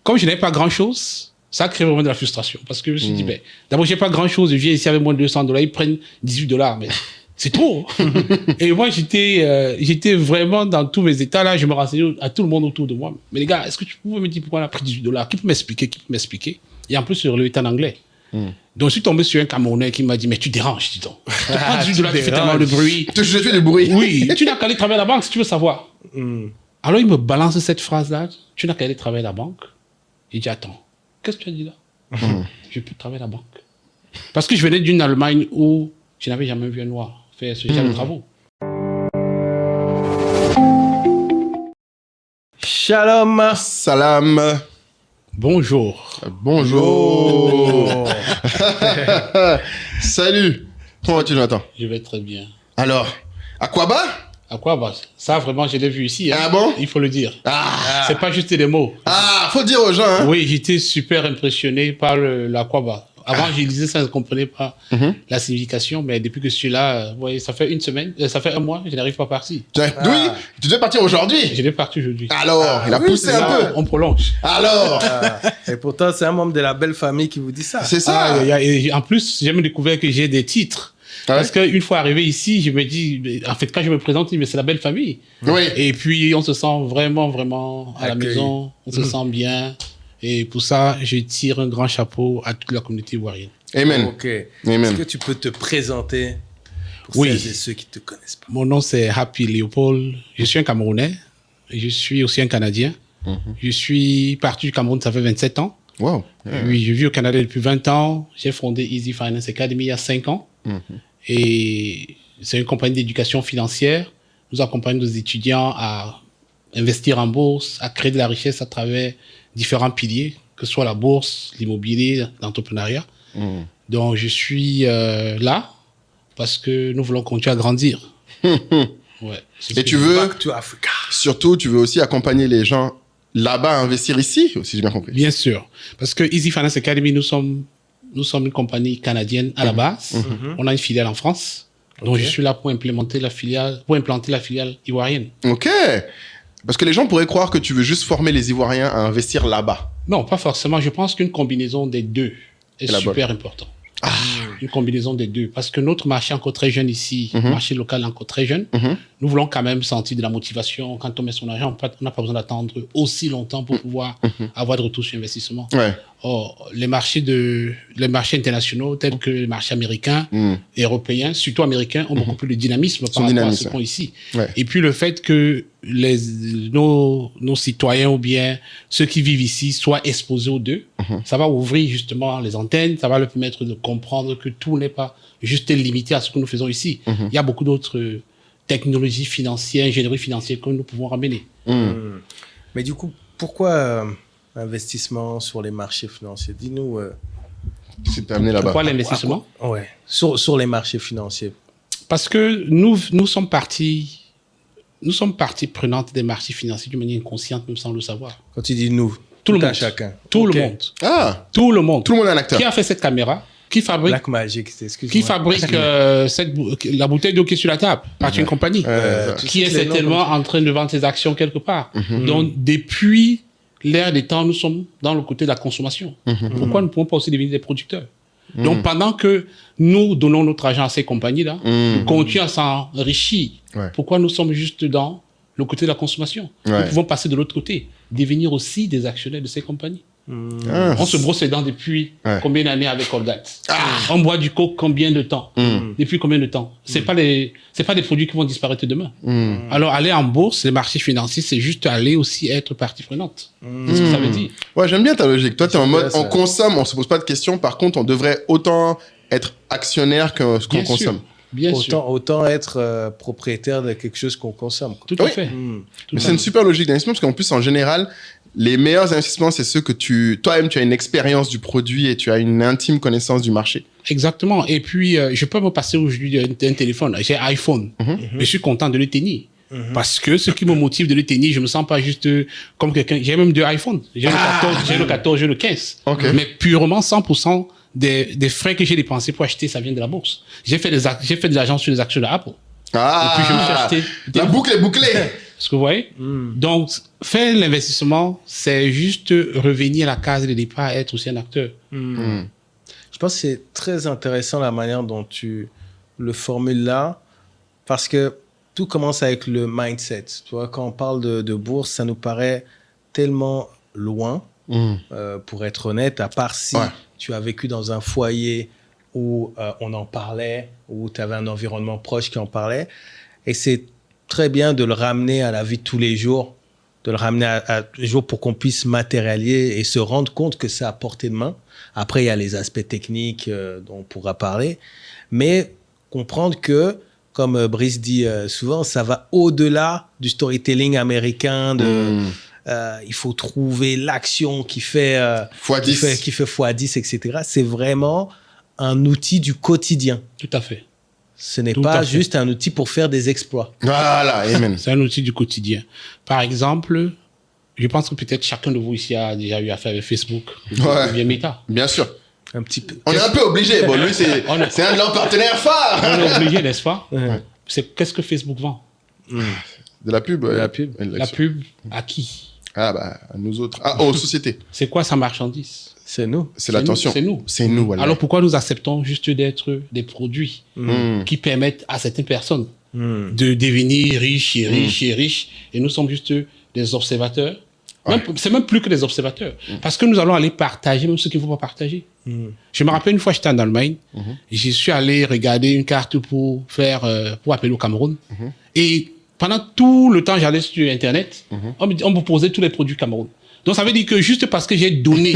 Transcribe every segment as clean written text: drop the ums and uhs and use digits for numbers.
comme je n'avais pas grand-chose, ça a créé vraiment de la frustration. Parce que je me suis dit, ben, d'abord, j'ai pas grand-chose, je viens ici avec moins de $200, ils prennent $18, mais c'est trop. Et moi, j'étais vraiment dans tous mes états là, je me renseignais à tout le monde autour de moi. Mais les gars, est-ce que tu pouvais me dire pourquoi on a pris $18? Qui peut m'expliquer? Et en plus, sur le état en anglais. Donc, je suis tombé sur un Camerounais qui m'a dit, mais tu déranges, dis donc. Tu prends $18, tu fais tellement de bruit. Tu fais du bruit. Oui, tu n'as qu'à aller travailler à la banque si tu veux savoir. Alors, il me balance cette phrase-là, tu n'as qu'à aller travailler à la banque. Il dit, attends, qu'est-ce que tu as dit là? Je peux travailler à la banque. Parce que je venais d'une Allemagne où je n'avais jamais vu un noir faire ce genre de travaux. Shalom. Salam. Bonjour. Bonjour. Salut. Comment vas-tu, Jonathan? Je vais très bien. Alors, Aquaba? À quoi bah, ça, vraiment, je l'ai vu ici. Hein. Ah bon? Il faut le dire. Ah. C'est pas juste des mots. Ah, faut dire aux gens, hein? Oui, j'étais super impressionné par l'Aquaba. Avant, je lisais ça, je ne comprenais pas la signification, mais depuis que je suis là, ouais, ça fait une semaine, ça fait un mois, je n'arrive pas à partir. Oui, tu devais partir aujourd'hui. Je vais partir aujourd'hui. Alors, il a poussé un peu. On prolonge. Alors, Et pourtant, c'est un membre de la belle famille qui vous dit ça. c'est ça. Et en plus, j'ai même découvert que j'ai des titres. Parce qu'une fois arrivé ici, je me dis, en fait, quand je me présente, mais c'est la belle famille. Oui. Et puis, on se sent vraiment, vraiment à la maison, on se sent bien. Et pour ça, je tire un grand chapeau à toute la communauté ivoirienne. Amen. Ok. Amen. Est-ce que tu peux te présenter pour Oui. celles et ceux qui ne te connaissent pas? Mon nom, c'est Happy Léopold. Je suis un Camerounais. Je suis aussi un Canadien. Je suis parti du Cameroun, ça fait 27 ans. Wow. Oui, je vis au Canada depuis 20 ans. J'ai fondé Easy Finance Academy il y a 5 ans. Et c'est une compagnie d'éducation financière. Nous accompagnons nos étudiants à investir en bourse, à créer de la richesse à travers différents piliers, que ce soit la bourse, l'immobilier, l'entrepreneuriat. Donc, je suis là parce que nous voulons continuer à grandir. Ouais, Et tu veux, Back to Africa. surtout, tu veux aussi accompagner les gens là-bas à investir ici, si j'ai bien compris. Bien sûr. Parce que Easy Finance Academy, nous sommes une compagnie canadienne à la base. On a une filiale en France. Donc, je suis là pour implanter la filiale ivoirienne. Ok. Parce que les gens pourraient croire que tu veux juste former les Ivoiriens à investir là-bas. Non, pas forcément. Je pense qu'une combinaison des deux est la super importante. Une combinaison des deux. Parce que notre marché est encore très jeune ici, le marché local est encore très jeune. Nous voulons quand même sentir de la motivation. Quand on met son argent, on n'a pas besoin d'attendre aussi longtemps pour pouvoir avoir de retour sur investissement. Ouais. Or, les marchés internationaux, tels que les marchés américains et européens, surtout américains, ont beaucoup plus de dynamisme par rapport à ce qu'on ici. Ouais. Et puis le fait que nos citoyens ou bien ceux qui vivent ici soient exposés aux deux, ça va ouvrir justement les antennes, ça va leur permettre de comprendre que tout n'est pas juste limité à ce que nous faisons ici. Il y a beaucoup d'autres technologies financières, ingénierie financière que nous pouvons ramener. Mais du coup, pourquoi investissement sur les marchés financiers? Dis-nous. C'est amené là-bas. Pourquoi l'investissement? Ouais. Sur les marchés financiers. Parce que nous sommes partie prenante des marchés financiers d'une manière inconsciente, même sans le savoir. Quand tu dis nous, Tout le à monde. chacun. Tout Ok. le monde. Ah, Tout le monde. tout le monde est un acteur. Qui a fait cette caméra? Qui fabrique, Black Magic, excuse-moi. qui fabrique la bouteille d'eau qui est sur la table? Par une compagnie. tu Qui est cites les noms certainement comme ça. en train de vendre ses actions quelque part. Donc, depuis l'ère des temps, nous sommes dans le côté de la consommation. Pourquoi nous ne pouvons pas aussi devenir des producteurs? Donc, pendant que nous donnons notre argent à ces compagnies-là, nous continuons à s'enrichir. Ouais. Pourquoi nous sommes juste dans le côté de la consommation? Ouais. Nous pouvons passer de l'autre côté, devenir aussi des actionnaires de ces compagnies. Ah, On se brosse les dents depuis Ouais. combien d'années avec Colgate? On boit du coke combien de temps? Depuis combien de temps? C'est pas des produits qui vont disparaître demain. Alors, aller en bourse, les marchés financiers, c'est juste aller aussi être partie prenante. C'est ce que ça veut dire. Ouais, j'aime bien ta logique. Toi, t'es en mode, ça. on consomme, on se pose pas de questions. Par contre, on devrait autant être actionnaire que ce qu'on Bien sûr. consomme. Bien sûr. Autant être propriétaire de quelque chose qu'on consomme. Tout à Oui. fait. Mais c'est une super logique d'investissement parce qu'en plus, en général, les meilleurs investissements, c'est ceux que toi-même, tu as une expérience du produit et tu as une intime connaissance du marché. Exactement. Et puis, je peux me passer aujourd'hui d'un téléphone. J'ai un iPhone. Je suis content de le tenir. Parce que ce qui me motive de le tenir, je me sens pas juste comme quelqu'un. J'ai même deux iPhones. J'ai le 14, j'ai le 15. Ok. Mais purement 100% des frais que j'ai dépensés pour acheter, ça vient de la bourse. J'ai fait de l'argent sur les actions d'Apple. Ah, Et puis, je me suis acheté. la boucle est bouclée. Est-ce que vous voyez? Donc, faire l'investissement, c'est juste revenir à la case de départ, être aussi un acteur. Je pense que c'est très intéressant la manière dont tu le formules là, parce que tout commence avec le mindset. Tu vois, quand on parle de bourse, ça nous paraît tellement loin, pour être honnête, à part si tu as vécu dans un foyer où on en parlait, où tu avais un environnement proche qui en parlait. Et c'est très bien de le ramener à la vie de tous les jours, de le ramener à tous les jours pour qu'on puisse matérialiser et se rendre compte que c'est à portée de main. Après, il y a les aspects techniques dont on pourra parler. Mais comprendre que, comme Brice dit souvent, ça va au-delà du storytelling américain. Il faut trouver l'action qui fait x10. qui fait x10, etc. C'est vraiment un outil du quotidien. Tout à fait. Ce n'est Tout pas à fait. juste un outil pour faire des exploits. Voilà, amen. C'est un outil du quotidien. Par exemple, je pense que peut-être chacun de vous ici a déjà eu affaire avec Facebook ou bien Meta. Bien sûr. Un petit peu. On est un peu obligé. Bon, lui, c'est un de leurs partenaires phares. On est obligé, n'est-ce pas? Ouais. C'est qu'est-ce que Facebook vend? De la pub. la pub. La pub à qui? Ah, bah, à nous autres. Ah, aux sociétés. C'est quoi sa marchandise? C'est nous. C'est l'attention. C'est nous. C'est nous, voilà. Alors pourquoi nous acceptons juste d'être des produits qui permettent à certaines personnes de devenir riches et riches et riches, et nous sommes juste des observateurs? C'est même plus que des observateurs, parce que nous allons aller partager même ce qu'il ne faut pas partager. Je me rappelle une fois, j'étais en Allemagne, et j'y suis allé regarder une carte pour appeler au Cameroun, et pendant tout le temps, j'allais sur Internet, on me posait tous les produits Cameroun. Donc, ça veut dire que juste parce que j'ai donné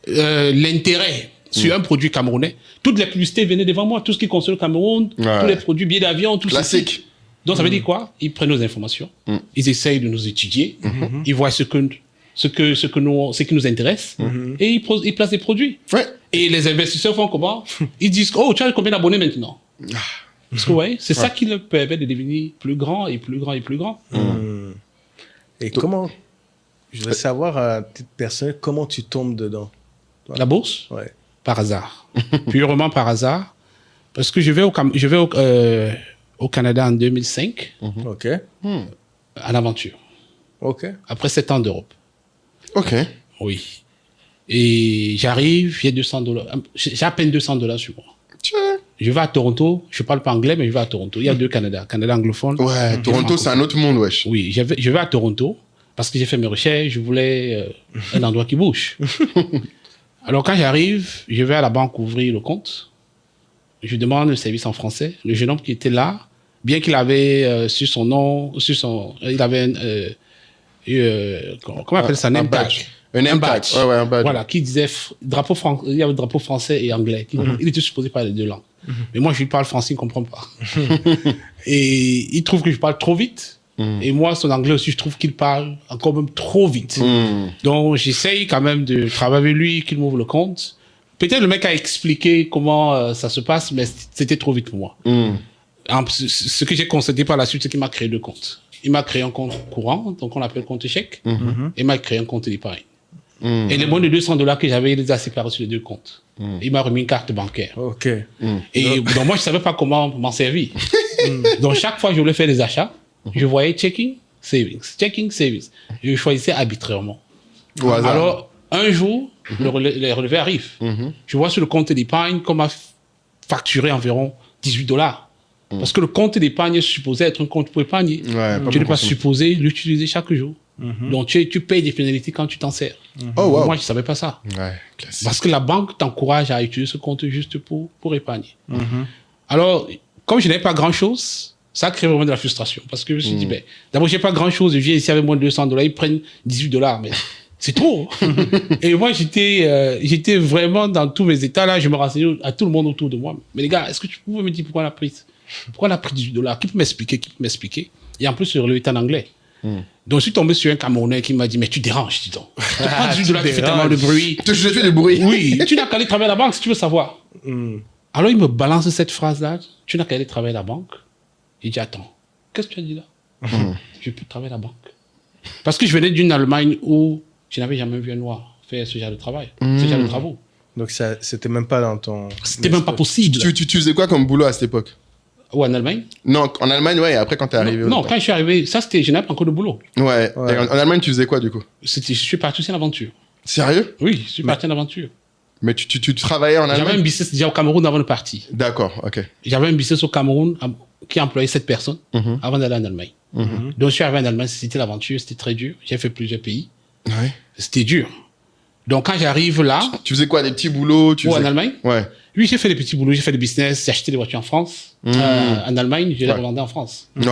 l'intérêt sur un produit camerounais, toutes les publicités venaient devant moi, tout ce qui concerne le Cameroun, tous les produits, billets d'avion, tout ça. Classique. Donc, ça veut dire quoi? Ils prennent nos informations, ils essayent de nous étudier, ils voient ce qui nous intéresse, et ils placent des produits. Ouais. Et les investisseurs font comment? Ils disent, oh, tu as combien d'abonnés maintenant? Parce que, vous voyez, c'est ça qui leur permet de devenir plus grand et plus grand et plus grand. Et comment, je voudrais savoir, à titre personnel, comment tu tombes dedans? La bourse? Ouais. Par hasard. Purement par hasard. Parce que je vais au Canada en 2005, OK. en aventure. OK. Après 7 ans d'Europe. OK. Oui. Et j'arrive, j'ai $200. J'ai à peine $200 sur moi. Tiens. Je vais à Toronto. Je parle pas anglais, mais je vais à Toronto. Il y a deux Canada. Canada anglophone. Ouais, Toronto, c'est un autre monde, wesh. Oui, je vais à Toronto parce que j'ai fait mes recherches. Je voulais un endroit qui bouge. Alors, quand j'arrive, je vais à la banque ouvrir le compte. Je demande le service en français. Le jeune homme qui était là, bien qu'il avait sur son nom, il avait comment on appelle ça, name tag. Un name tag. Ouais, un badge. Voilà, qui disait il y avait le drapeau français et anglais. Il était supposé parler les deux langues. Mais moi, je lui parle français, il ne comprend pas. Et il trouve que je parle trop vite. Et moi, son anglais aussi, je trouve qu'il parle encore même trop vite. Donc, j'essaye quand même de travailler avec lui, qu'il m'ouvre le compte. Peut-être le mec a expliqué comment ça se passe, mais c'était trop vite pour moi. Ce que j'ai constaté par la suite, c'est qu'il m'a créé deux comptes. Il m'a créé un compte courant, donc on appelle compte chèque, et il m'a créé un compte d'épargne. Et les moins de $200 que j'avais, il les a séparés sur les deux comptes. Il m'a remis une carte bancaire. OK. Et donc moi, je ne savais pas comment m'en servir. Donc chaque fois que je voulais faire des achats, je voyais checking, savings. Je choisissais arbitrairement. Au hasard. Alors, un jour, les relevés arrivent. Je vois sur le compte d'épargne qu'on m'a facturé environ $18. Parce que le compte d'épargne est supposé être un compte pour épargner. Tu n'es pas supposé l'utiliser chaque jour. Donc, tu payes des pénalités quand tu t'en sers. Oh, wow. Moi, je ne savais pas ça. Ouais, classique. Parce que la banque t'encourage à utiliser ce compte juste pour épargner. Alors, comme je n'avais pas grand-chose, ça a créé vraiment de la frustration. Parce que je me suis dit, ben, d'abord, je n'ai pas grand-chose. Je viens ici avec moins de $200. Ils prennent $18. Mais c'est trop. Et moi, j'étais vraiment dans tous mes états là. Je me renseignais à tout le monde autour de moi. Mais les gars, est-ce que tu pouvais me dire pourquoi on a pris $18? Qui peut m'expliquer? Et en plus, le relevé est en anglais. Donc, je suis tombé sur un Camerounais qui m'a dit, mais tu déranges, dis donc. Tu prends $18, tu fais tellement de bruit. Je fais du bruit. Oui, tu n'as qu'à aller travailler à la banque si tu veux savoir. Alors, il me balance cette phrase-là. Tu n'as qu'à aller travailler à la banque. Il dit, attends, qu'est-ce que tu as dit là? Je peux travailler à la banque. Parce que je venais d'une Allemagne où je n'avais jamais vu un noir faire ce genre de travail, ce genre de travaux. Donc, ça, c'était même pas dans ton... C'était même pas possible. Tu faisais quoi comme boulot à cette époque? Ou en Allemagne? Non, en Allemagne, ouais, et après quand t'es arrivé. Non, quand je suis arrivé, ça c'était, je n'avais pas encore de boulot. Ouais. Et en Allemagne, tu faisais quoi du coup? Je suis parti aussi en aventure. Sérieux? Oui, je suis parti en aventure. Mais tu travaillais en Allemagne? J'avais un business déjà au Cameroun avant de partir. D'accord, ok. J'avais un business au Cameroun qui employait 7 personnes avant d'aller en Allemagne. Donc, je suis arrivé en Allemagne, c'était l'aventure, c'était très dur. J'ai fait plusieurs pays. Ouais. C'était dur. Donc, quand j'arrive là... Tu faisais quoi, des petits boulots? En Allemagne? Ouais. Oui, j'ai fait des petits boulots, j'ai fait des business, j'ai acheté des voitures en France. En Allemagne, je les revendais en France. Ouais.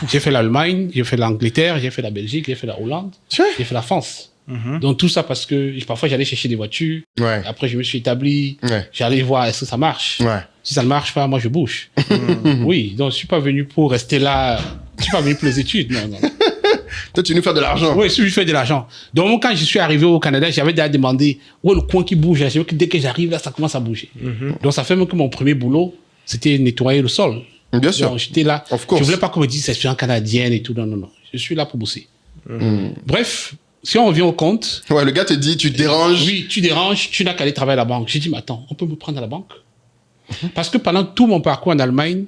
J'ai fait l'Allemagne, j'ai fait l'Angleterre, j'ai fait la Belgique, j'ai fait la Hollande, Tiens. j'ai fait la France. Donc, tout ça parce que parfois, j'allais chercher des voitures. Ouais. Après, je me suis établi. Ouais. J'allais voir est-ce que ça marche. Ouais. Si ça ne marche pas, moi, je bouge. Oui, donc je suis pas venu pour rester là. Je suis pas venu pour les études. Non, non. Toi, tu veux nous faire de l'argent. Oui, je suis fait de l'argent. Donc, quand je suis arrivé au Canada, j'avais déjà demandé où est le coin qui bouge. Je sais que dès que j'arrive là, ça commence à bouger. Donc, ça fait même que mon premier boulot, c'était nettoyer le sol. Bien sûr. Donc, j'étais là. Of course. Je voulais pas qu'on me dise c'est expérience canadienne et tout. Non, non, non. Je suis là pour bosser. Bref, si on revient au compte. Ouais, le gars te dit, tu te déranges. Oui, tu déranges, tu n'as qu'à aller travailler à la banque. J'ai dit, mais attends, on peut me prendre à la banque? Parce que pendant tout mon parcours en Allemagne,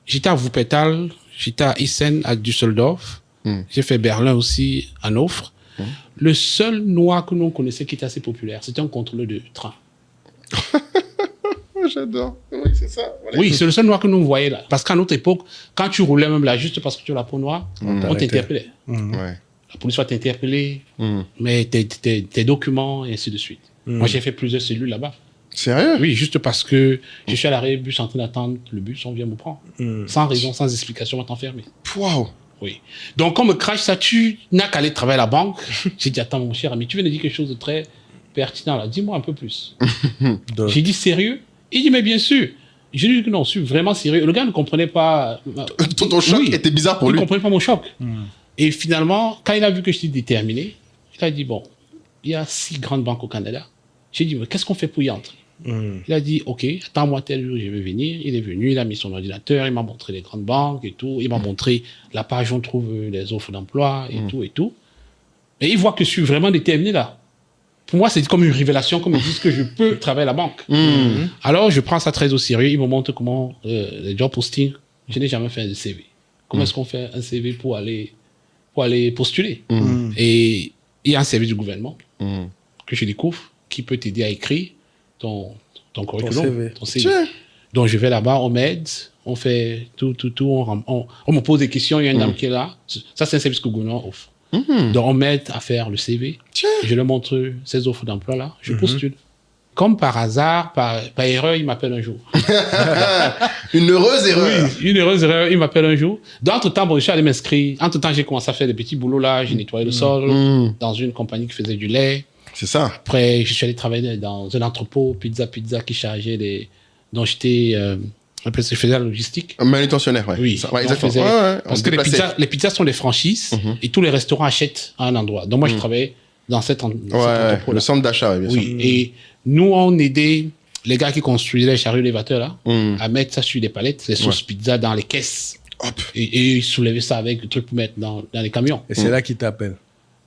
j'étais à Wuppertal, j'étais à Essen, à Düsseldorf, j'ai fait Berlin aussi, à Hanovre. Le seul noir que nous connaissait qui était assez populaire, c'était un contrôleur de train. J'adore. Oui, c'est ça. Voilà. Oui, c'est le seul noir que nous voyons là. Parce qu'à notre époque, quand tu roulais même là, juste parce que tu as la peau noire, on t'interpellait. Ouais. La police va t'interpeller, mais tes documents, et ainsi de suite. Moi, j'ai fait plusieurs cellules là-bas. Sérieux? Oui, juste parce que je suis à l'arrêt bus en train d'attendre le bus, on vient me prendre. Sans raison, sans explication, on va t'enfermer. Waouh. Oui. Donc, quand on me crache ça, tu n'as qu'à aller travailler à la banque. J'ai dit, attends, mon cher ami, tu viens de dire quelque chose de très pertinent là. Dis-moi un peu plus. J'ai dit, sérieux? Il dit, mais bien sûr. J'ai dit que non, je suis vraiment sérieux. Le gars ne comprenait pas. Ton choc était bizarre pour il lui. ne comprenait pas mon choc. Et finalement, quand il a vu que j'étais déterminé, il a dit, bon, il y a 6 grandes banques au Canada. J'ai dit, mais qu'est-ce qu'on fait pour y entrer? Il a dit, OK, attends-moi tel jour, je vais venir. Il est venu, il a mis son ordinateur, il m'a montré les grandes banques et tout. Il m'a montré la page où on trouve les offres d'emploi et tout et tout. Et il voit que je suis vraiment déterminé là. Pour moi, c'est comme une révélation, comme ils disent que je peux travailler à la banque. Alors, je prends ça très au sérieux. Il me montre comment les job postings, je n'ai jamais fait de CV. Comment est-ce qu'on fait un CV pour aller postuler? Et il y a un service du gouvernement que je découvre qui peut t'aider à écrire ton curriculum, ton CV. Donc, je vais là-bas, on m'aide, on fait tout, on me pose des questions, il y a une dame qui est là. Ça, c'est un service que le gouvernement offre. Donc, on m'aide à faire le CV. Je leur montre ces offres d'emploi-là, je postule. Comme par hasard, par erreur, il m'appelle un jour. Une heureuse erreur. Oui, une heureuse erreur, il m'appelle un jour. D'entre-temps, bon, je suis allé m'inscrire. Entre-temps, j'ai commencé à faire des petits boulots là, j'ai nettoyé le sol dans une compagnie qui faisait du lait. C'est ça. Après, je suis allé travailler dans un entrepôt, pizza, qui chargeait des... dont j'étais... je faisais la logistique. Manutentionnaire, ouais. Oui. Ça, ouais, exactement. Parce que les pizzas sont des franchises et tous les restaurants achètent à un endroit. Donc moi, je travaillais dans cet entrepôt-là. Le centre d'achat, bien sûr. Oui, et nous, on aidait les gars qui construisaient les chariots élévateurs là, à mettre ça sur des palettes, les sauces pizza dans les caisses. Hop. Et ils soulevaient ça avec le truc pour mettre dans les camions. Et c'est là qu'ils t'appellent.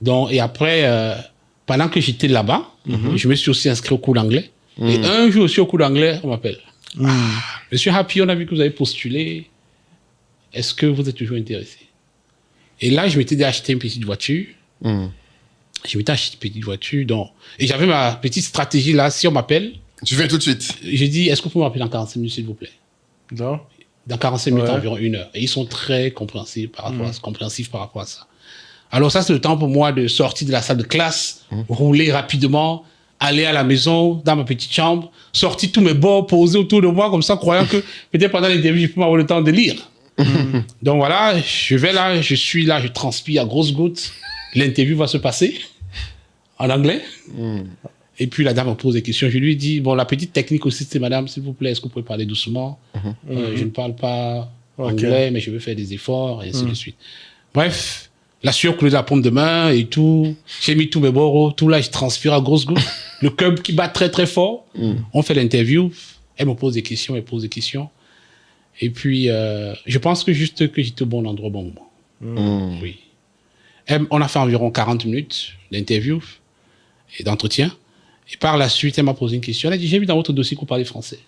Donc, et après... pendant que j'étais là-bas, je me suis aussi inscrit au cours d'anglais. Et un jour aussi au cours d'anglais, on m'appelle. Monsieur Happy, on a vu que vous avez postulé. Est-ce que vous êtes toujours intéressé? Et là, je m'étais dit acheter une petite voiture. Je m'étais acheté une petite voiture. Et j'avais ma petite stratégie là. Si on m'appelle... Tu viens tout de suite. J'ai dit, est-ce que vous pouvez m'appeler dans 45 minutes, s'il vous plaît? Non. Dans 45 minutes, environ 1 heure. Et ils sont très compréhensifs par rapport à ça. Alors ça, c'est le temps pour moi de sortir de la salle de classe, rouler rapidement, aller à la maison, dans ma petite chambre, sortir tous mes bords, poser autour de moi, comme ça, croyant que peut-être pendant l'interview, je peux avoir le temps de lire. Donc voilà, je vais là, je suis là, je transpire à grosses gouttes. L'interview va se passer en anglais. Et puis la dame me pose des questions. Je lui dis, bon, la petite technique aussi, c'est madame, s'il vous plaît, est-ce que vous pouvez parler doucement? Je ne parle pas anglais, mais je vais faire des efforts, et ainsi de suite. Bref. La sueur coulait de la paume de main et tout. J'ai mis tous mes bords, tout là, je transpire à grosses gouttes. Le cœur qui bat très, très fort. On fait l'interview. Elle me pose des questions, elle pose des questions. Et puis, je pense que juste que j'étais au bon endroit, au bon moment. Oui. On a fait environ 40 minutes d'interview et d'entretien. Et par la suite, elle m'a posé une question. Elle a dit, j'ai vu dans votre dossier que vous parlez français.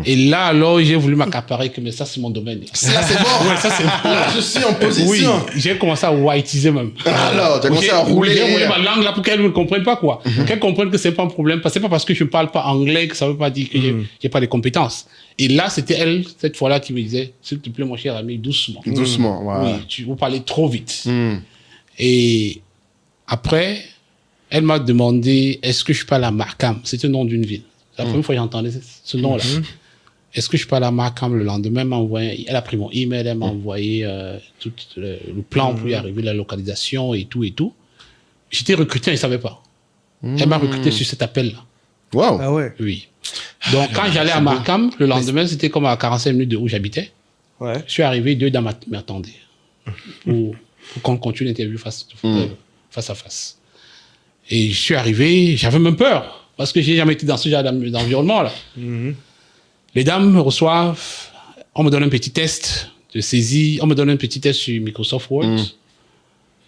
Et là, alors, j'ai voulu m'accaparer que mais ça, c'est mon domaine. Là, c'est bon. Ouais, ça, c'est Là, je suis en Oui, position. j'ai commencé à whiteiser même. Alors, tu as commencé à rouler. J'ai roulé ma langue là pour qu'elles ne comprennent pas, quoi. Qu'elles comprennent que c'est pas un problème. C'est pas parce que je ne parle pas anglais que ça veut pas dire que j'ai pas de compétences. Et là, c'était elle, cette fois-là, qui me disait, s'il te plaît, mon cher ami, doucement. Doucement, ouais. Oui, vous parlez trop vite. Et après, elle m'a demandé, est-ce que je parle à Markham? C'était le nom d'une ville. C'est la première fois que j'entendais ce nom-là. Est-ce que je parle à Markham? Le lendemain, elle a pris mon email, elle m'a envoyé tout le plan pour y arriver, la localisation et tout et tout. J'étais recruté, elle ne savait pas. Elle m'a recruté sur cet appel-là. Wow. Ah ouais. Oui. Donc, quand j'allais à Markham, le lendemain, c'était comme à 45 minutes de où j'habitais. Ouais. Je suis arrivé, 2 dames m'attendaient pour qu'on continue l'interview face à face. Et je suis arrivé, j'avais même peur. Parce que j'ai jamais été dans ce genre d'environnement-là. Les dames me reçoivent, on me donne un petit test de saisie, on me donne un petit test sur Microsoft Word.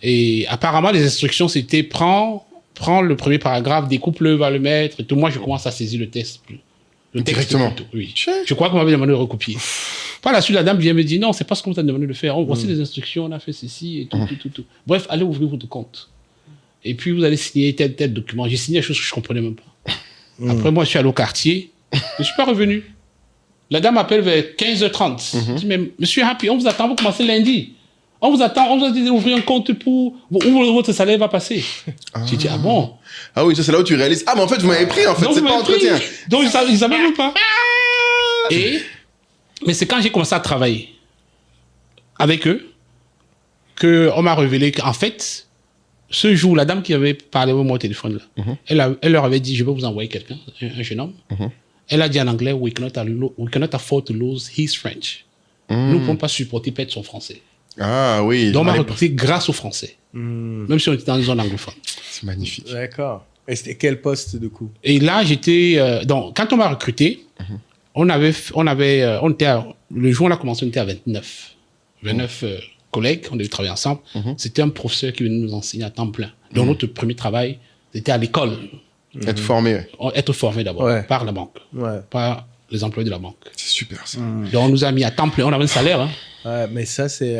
Et apparemment, les instructions, c'était prends le premier paragraphe, découpe-le, va le mettre. Et tout. Moi, je commence à saisir le test. Le texte Directement. plutôt, oui. Je crois qu'on m'avait demandé de recopier. Par la suite, la dame vient me dire, non, c'est pas ce qu'on t'a demandé de faire. Voici les instructions, on a fait ceci et tout. Bref, allez ouvrir votre compte. Et puis, vous allez signer tel document. J'ai signé des choses que je ne comprenais même pas. Après, moi, je suis allé au quartier. Je ne suis pas revenu. La dame m'appelle vers 15h30. Je dis, mais monsieur Happy, on vous attend, vous commencez lundi. On vous attend, on vous a dit d'ouvrir un compte pour où votre salaire va passer. J'ai dit, ah bon? Ah oui, ça c'est là où tu réalises. Ah, mais en fait, vous m'avez pris, en fait, Donc, c'est vous pas m'avez pris. entretien. Donc, ils ne savaient même pas. Mais c'est quand j'ai commencé à travailler avec eux qu'on m'a révélé qu'en fait, ce jour, la dame qui avait parlé avec moi au téléphone, là, elle leur avait dit, je vais vous envoyer quelqu'un, un jeune homme. Elle a dit en anglais, we cannot afford to lose his French. Nous ne pouvons pas supporter perdre son français. Ah oui. Donc, on m'a recruté grâce au français. Même si on était dans une zone anglophone. C'est magnifique. D'accord. Et c'était quel poste, du coup? Et là, j'étais... donc, quand on m'a recruté, on était le jour où on a commencé, on était à 29. 29 collègues, on devait travailler ensemble. C'était un professeur qui venait nous enseigner à temps plein. Donc, notre premier travail, c'était à l'école. Être formé, ouais. Être formé d'abord, par la banque, par les employés de la banque. C'est super, ça. Donc, on nous a mis à temps plein. On avait un salaire. Hein. Ouais, mais ça, c'est...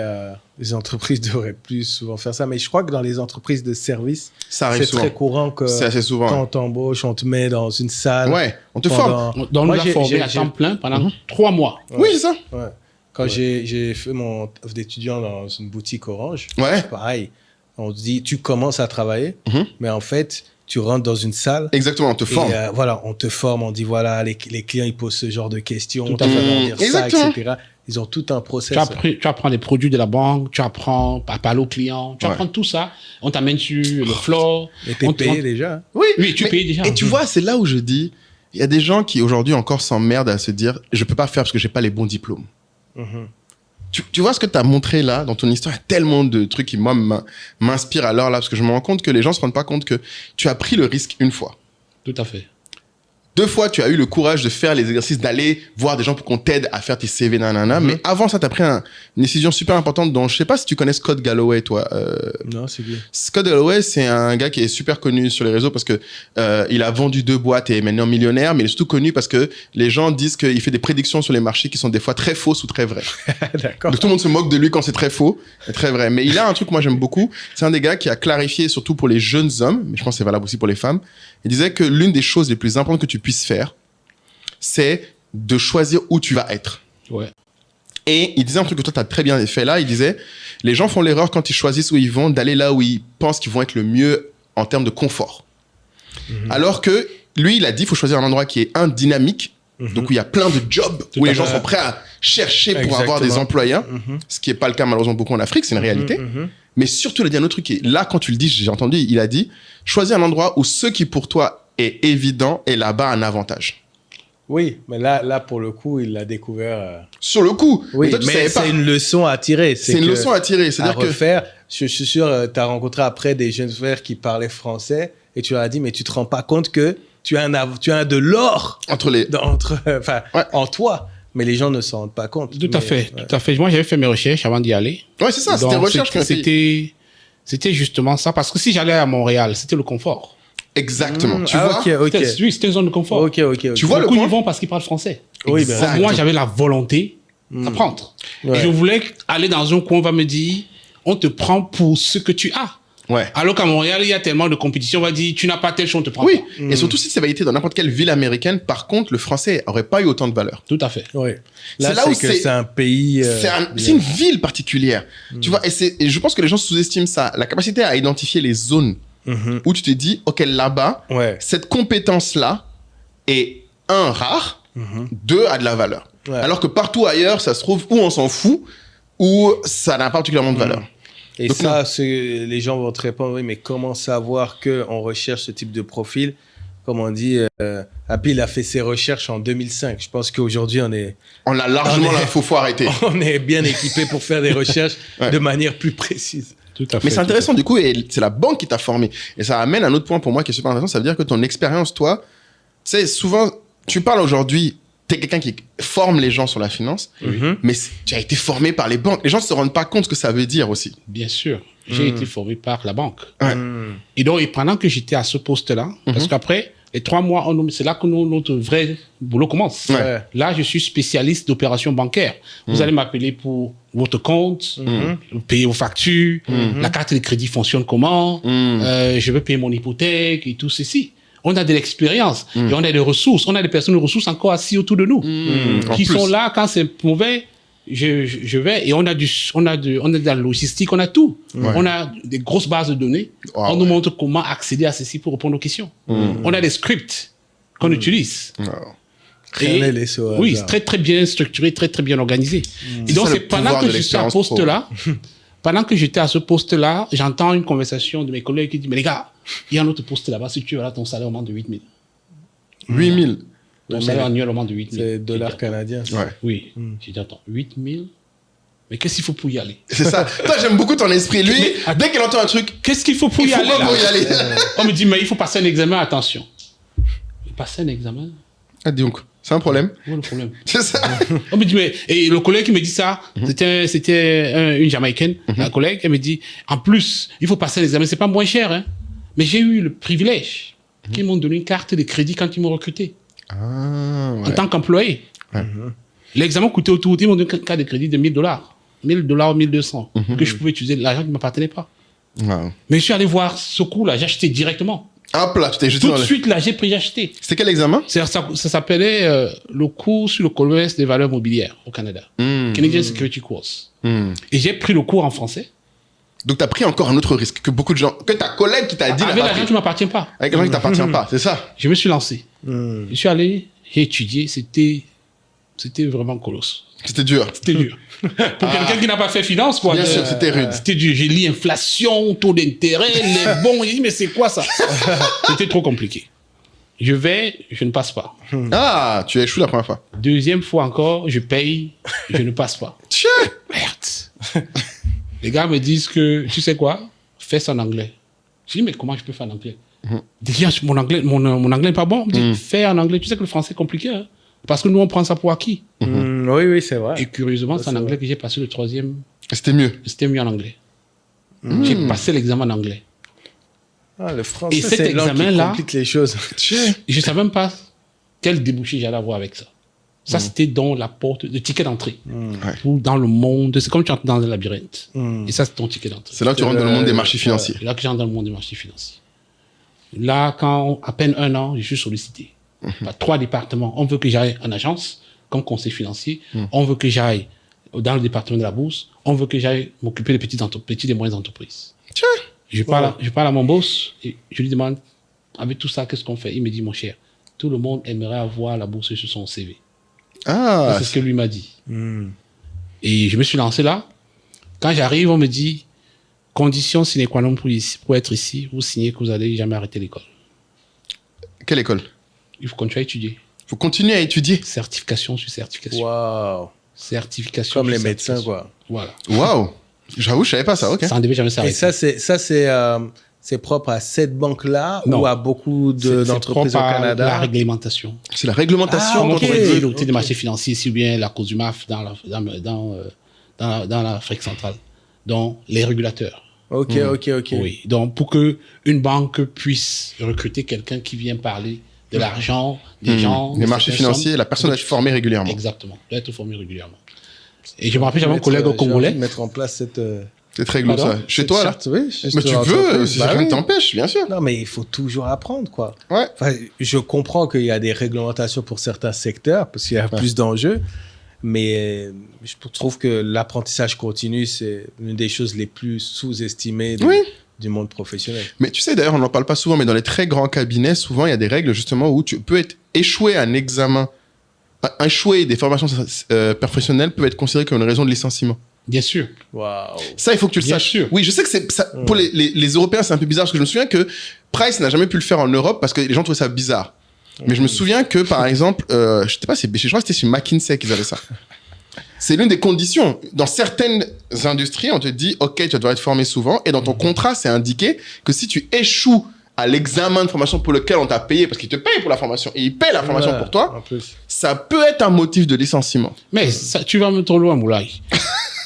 les entreprises devraient plus souvent faire ça. Mais je crois que dans les entreprises de service, Ça arrive c'est souvent. très courant que C'est assez souvent. quand on t'embauche, on te met dans une salle. Ouais, on te forme. Donc, on Moi, nous a formés à temps plein pendant 3 mois. Oui, c'est ça. Ouais. Quand j'ai fait mon offre d'étudiant dans une boutique Orange, Ouais. pareil. On te dit, tu commences à travailler, mais en fait, tu rentres dans une salle. Exactement, on te forme. Et voilà, on te forme, on dit voilà, les clients ils posent ce genre de questions, Tout tu à fait. vas leur dire ça, Exactement. etc. Ils ont tout un process. Tu apprends les produits de la banque, tu apprends à parler aux clients, tu apprends tout ça. On t'amène sur le floor. Et t'es payé déjà. Oui, tu payes déjà. Et tu vois, c'est là où je dis, il y a des gens qui aujourd'hui encore s'emmerdent à se dire, je peux pas faire parce que j'ai pas les bons diplômes. Tu vois ce que tu as montré là dans ton histoire, il y a tellement de trucs qui moi m'inspirent à l'heure là, parce que je me rends compte que les gens se rendent pas compte que tu as pris le risque une fois. Tout à fait. 2 fois, tu as eu le courage de faire les exercices, d'aller voir des gens pour qu'on t'aide à faire tes CV, nanana. Mais avant ça, tu as pris une décision super importante dont je sais pas si tu connais Scott Galloway, toi. Non, c'est bien. Scott Galloway, c'est un gars qui est super connu sur les réseaux parce que il a vendu 2 boîtes et est maintenant millionnaire, mais il est surtout connu parce que les gens disent qu'il fait des prédictions sur les marchés qui sont des fois très fausses ou très vraies. D'accord. Donc tout le monde se moque de lui quand c'est très faux et très vrai. Mais il a un truc que moi j'aime beaucoup. C'est un des gars qui a clarifié, surtout pour les jeunes hommes, mais je pense que c'est valable aussi pour les femmes. Il disait que l'une des choses les plus importantes que tu puisses faire, c'est de choisir où tu vas être. Ouais. Et il disait un truc que toi, tu as très bien fait là. Il disait, les gens font l'erreur quand ils choisissent où ils vont, d'aller là où ils pensent qu'ils vont être le mieux en termes de confort. Alors que lui, il a dit, il faut choisir un endroit qui est dynamique, donc où il y a plein de jobs, où les gens sont prêts à chercher pour avoir des employés, ce qui n'est pas le cas malheureusement beaucoup en Afrique, c'est une réalité. Mais surtout, il a dit un autre truc, et là, quand tu le dis, j'ai entendu, il a dit, choisis un endroit où ce qui pour toi est évident est là-bas un avantage. Oui, mais là, pour le coup, il l'a découvert. Sur le coup. Oui, toi, tu mais savais pas. c'est une leçon à tirer. C'est une leçon à tirer. C'est-à-dire que refaire. Je suis sûr, tu as rencontré après des jeunes frères qui parlaient français et tu leur as dit, mais tu te rends pas compte que tu as de l'or en toi. Mais les gens ne s'en rendent pas compte. Tout à fait. Moi, j'avais fait mes recherches avant d'y aller. Ouais, c'est ça, c'était Donc, recherche qu'on a fait. C'était justement ça. Parce que si j'allais à Montréal, c'était le confort. Exactement. Tu vois? Ok. Oui, c'était une zone de confort. Ok. Tu vois le Beaucoup point? y vont parce qu'ils parlent français. Oui, ben, Donc, moi, j'avais la volonté d'apprendre. Ouais. Et je voulais aller dans un coin où on va me dire, on te prend pour ce que tu as. Ouais. Alors qu'à Montréal, il y a tellement de compétition, on va dire, tu n'as pas telle chose, on te prend Oui, pas. et surtout si c'est validé dans n'importe quelle ville américaine, par contre, le français aurait pas eu autant de valeur. Tout à fait. Oui. C'est Là, là où c'est que c'est- c'est un pays. C'est une ville particulière. Tu vois, et je pense que les gens sous-estiment ça. La capacité à identifier les zones où tu te dis, OK, là-bas, Ouais. cette compétence-là est, un, rare, deux, a de la valeur. Ouais. Alors que partout ailleurs, ça se trouve où on s'en fout, ou ça n'a pas particulièrement de valeur. Et Donc, ça, les gens vont te répondre, oui, mais comment savoir qu'on recherche ce type de profil? Comme on dit, Happy, il a fait ses recherches en 2005. Je pense qu'aujourd'hui, On a largement l'info, faut arrêter. on est bien équipé pour faire des recherches Ouais. de manière plus précise. Tout à fait. Mais c'est intéressant du coup, et c'est la banque qui t'a formé. Et ça amène un autre point pour moi qui est super intéressant, ça veut dire que ton expérience, toi, tu sais, souvent, tu parles aujourd'hui, t'es quelqu'un qui forme les gens sur la finance, mais tu as été formé par les banques. Les gens ne se rendent pas compte ce que ça veut dire aussi. Bien sûr. J'ai été formé par la banque. Ouais. Et donc, et pendant que j'étais à ce poste-là, parce qu'après, les 3 mois, c'est là que notre vrai boulot commence. Ouais. Là, je suis spécialiste d'opérations bancaires. Vous allez m'appeler pour votre compte, payer vos factures, la carte de crédit fonctionne comment, je veux payer mon hypothèque et tout ceci. On a de l'expérience et on a des ressources. On a des personnes de ressources encore assises autour de nous En qui plus. sont là quand c'est mauvais. Je vais et on a de la logistique, on a tout. On a des grosses bases de données. Wow, On nous montre comment accéder à ceci pour répondre aux questions. On a des scripts qu'on utilise. Wow. Rien Et- n'est laissé au oui, hasard. c'est très très bien structuré, très très bien organisé. Et donc ça, c'est le pendant pouvoir que de je suis à ce l'expérience pro. poste-là, pendant que j'étais à ce poste-là, j'entends une conversation de mes collègues qui disent, mais les gars, il y a un autre poste là-bas, si tu veux là, ton salaire augmente de 8 000. 8 000. Ton salaire annuel augmente de 8 000. C'est dollars canadiens. ça. Ouais. Oui. J'ai dit, attends, 8 000? Mais qu'est-ce qu'il faut pour y aller? C'est ça. Toi, j'aime beaucoup ton esprit. Lui, Mais- dès qu'il entend un truc, Qu'est-ce qu'il faut pour il y faut aller pas là? pour y aller. On me dit, mais il faut passer un examen, attention. Passer un examen? Ah, donc, c'est un problème. Où est le problème? C'est ça. On me dit, mais, et le collègue qui me dit ça, c'était une Jamaïcaine, un collègue, elle me dit, en plus, il faut passer l'examen, c'est pas moins cher, hein. Mais j'ai eu le privilège qu'ils m'ont donné une carte de crédit quand ils m'ont recruté, Ah, en ouais. tant qu'employé. L'examen coûtait autour, ils m'ont donné une carte de crédit de $1 000. $1 000, 1200, que je pouvais utiliser l'argent qui ne m'appartenait pas. Wow. Mais je suis allé voir ce coup-là, j'ai acheté directement. Hop là, tu t'es jeté Tout dans de le... suite, là, j'ai pris, j'ai acheté. C'était quel examen? Ça s'appelait le cours sur le commerce des valeurs mobilières au Canada. Canadian Security Course. Et j'ai pris le cours en français. Donc, t'as pris encore un autre risque que beaucoup de gens, que ta collègue qui t'a dit n'a Avec pas l'argent pris. qui ne m'appartient pas. Avec l'argent qui t'appartient pas, c'est ça. Je me suis lancé. Je suis allé, j'ai étudié. C'était vraiment colosse. C'était dur. C'était dur. Pour quelqu'un qui n'a pas fait finance, quoi. Bien sûr, c'était rude. C'était dur. J'ai lu inflation, taux d'intérêt, les bons. J'ai dit, mais c'est quoi ça? C'était trop compliqué. Je ne passe pas. Ah, tu as échoué la première fois. Deuxième fois encore, je paye, je ne passe pas. Tiens. Merde. Les gars me disent que, tu sais quoi, fais ça en anglais. Je dis, mais comment je peux faire en anglais? Déjà, mon anglais n'est pas bon. On me dit, fais en anglais. Tu sais que le français est compliqué, hein? Parce que nous, on prend ça pour acquis. Oui, oui, c'est vrai. Et curieusement, c'est en c'est anglais vrai. que j'ai passé le troisième. C'était mieux. C'était mieux en anglais. J'ai passé l'examen en anglais. Ah, le français, Et cet c'est une langue qui examen-là- complique les choses. Tiens. Je ne savais même pas quel débouché j'allais avoir avec ça. Ça, c'était dans la porte, le ticket d'entrée. Ou dans le monde. C'est comme tu entres dans un labyrinthe. Et ça, c'est ton ticket d'entrée. C'est là que tu rentres dans le monde des marchés financiers. C'est là que j'entre dans le monde des marchés financiers. Là, quand à peine 1 an, je suis sollicité par 3 départements. On veut que j'aille en agence comme conseiller financier. On veut que j'aille dans le département de la bourse. On veut que j'aille m'occuper des petites et moyennes entreprises. Tiens. Je parle à mon boss et je lui demande, avec tout ça, qu'est-ce qu'on fait? Il me dit, mon cher, tout le monde aimerait avoir la bourse sur son CV. Ah, C'est ce que lui m'a dit. Et je me suis lancé là. Quand j'arrive, on me dit, condition sine qua non pour être ici, vous signez que vous n'allez jamais arrêter l'école. quelle école? Il faut continuer à étudier. Faut continuer à étudier. Certification sur certification. Waouh. Certification Comme sur les médecins, certification. quoi. Voilà. Waouh. J'avoue, je savais pas ça. Ok. Ça ne devait jamais Et s'arrêter. c'est propre à cette banque-là Non. ou à beaucoup C'est d'entreprises au propre à Canada? la réglementation. C'est la réglementation. Ah, Comme ok. on pourrait dire l'autorité des Ok. marchés financiers, si bien la COSUMAF dans l'Afrique centrale. Donc, les régulateurs. Ok, ok, ok. Oui. Donc, pour que une banque puisse recruter quelqu'un qui vient parler de l'argent, des gens. Les marchés financiers, la personne doit être formée régulièrement. Exactement, doit être formée régulièrement. Et je me rappelle, j'avais un collègue congolais. De mettre en place cette. C'est très gros ça. Chez toi, là charte, oui, mais tu veux, si rien ne t'empêche, bien sûr. Non, mais il faut toujours apprendre, quoi. Ouais. Enfin, je comprends qu'il y a des réglementations pour certains secteurs, parce qu'il y a plus d'enjeux, mais je trouve que l'apprentissage continu, c'est une des choses les plus sous-estimées du monde professionnel. Mais tu sais, d'ailleurs, on n'en parle pas souvent, mais dans les très grands cabinets, souvent, il y a des règles, justement, où tu peux échouer à un examen. Échouer des formations professionnelles peut être considéré comme une raison de licenciement. Bien sûr. Waouh. Ça, il faut que tu le saches. Sûr. Oui, je sais que c'est ça. Pour les Européens, c'est un peu bizarre parce que je me souviens que Price n'a jamais pu le faire en Europe parce que les gens trouvaient ça bizarre. Mais je me souviens que, par exemple, je sais pas, je crois que c'était chez McKinsey qu'ils avaient ça. C'est l'une des conditions. Dans certaines industries, on te dit, OK, tu dois être formé souvent. Et dans ton contrat, c'est indiqué que si tu échoues à l'examen de formation pour lequel on t'a payé, parce qu'ils te payent pour la formation et ils payent la formation pour toi, ça peut être un motif de licenciement. Mais ça, tu vas me trop loin, Moulay.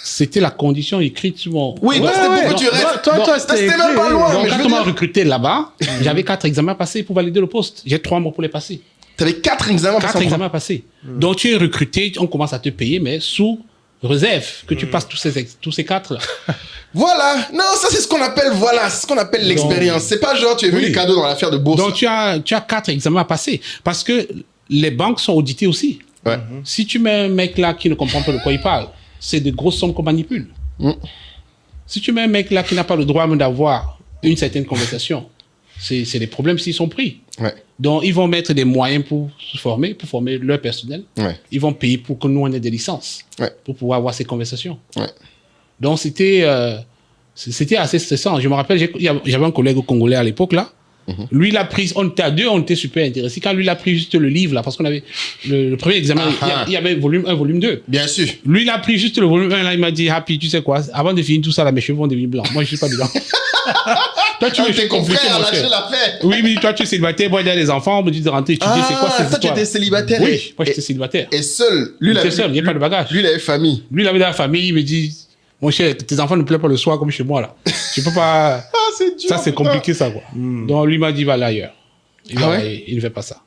C'était la condition écrite sur mon... Oui, donc c'était pourquoi tu restes... Toi, c'était même pas loin. Donc, quand on m'a recruté là-bas, j'avais 4 examens à passer pour valider le poste. J'ai 3 mois pour les passer. Tu avais 4 examens à passer. Donc, tu es recruté, on commence à te payer, mais sous réserve que tu passes tous ces 4-là. Voilà. Non, ça, c'est ce qu'on appelle, l'expérience. C'est pas genre, tu es venu cadeau dans l'affaire de bourse. Donc, tu as 4 examens à passer. Parce que les banques sont auditées aussi. Ouais. Si tu mets un mec là qui ne comprend pas de quoi il parle, c'est de grosses sommes qu'on manipule. Si tu mets un mec là qui n'a pas le droit même d'avoir une certaine conversation, c'est des problèmes s'ils sont pris. Ouais. Donc, ils vont mettre des moyens pour former leur personnel. Ouais. Ils vont payer pour que nous, on ait des licences pour pouvoir avoir ces conversations. Ouais. Donc, c'était assez stressant. Je me rappelle, j'avais un collègue congolais à l'époque, là. Lui, il a pris, on était à 2, on était super intéressés. Quand lui, il a pris juste le livre, là, parce qu'on avait le premier examen, il y avait volume 1, volume 2. Bien sûr. Lui, il a pris juste le volume 1, là, il m'a dit, Happy, tu sais quoi, avant de finir tout ça, là, mes cheveux vont devenir blancs. Moi, je suis pas dedans. Toi, tu es compliqué, on a lâché l'affaire. Oui, mais toi, tu es célibataire, moi, il y a des enfants, on me dit de rentrer étudier, c'est quoi cette histoire? Toi, tu étais célibataire. Oui, moi, j'étais célibataire. Et seul. Lui, il n'y a pas de bagage. Lui, il avait famille. Lui, il avait de la famille, il me dit, mon cher, tes enfants ne pleurent pas le soir comme chez moi, là. Tu peux pas. C'est dur. Ça, c'est compliqué, ça, quoi. Donc, lui m'a dit, va aller ailleurs. Il ne fait pas ça.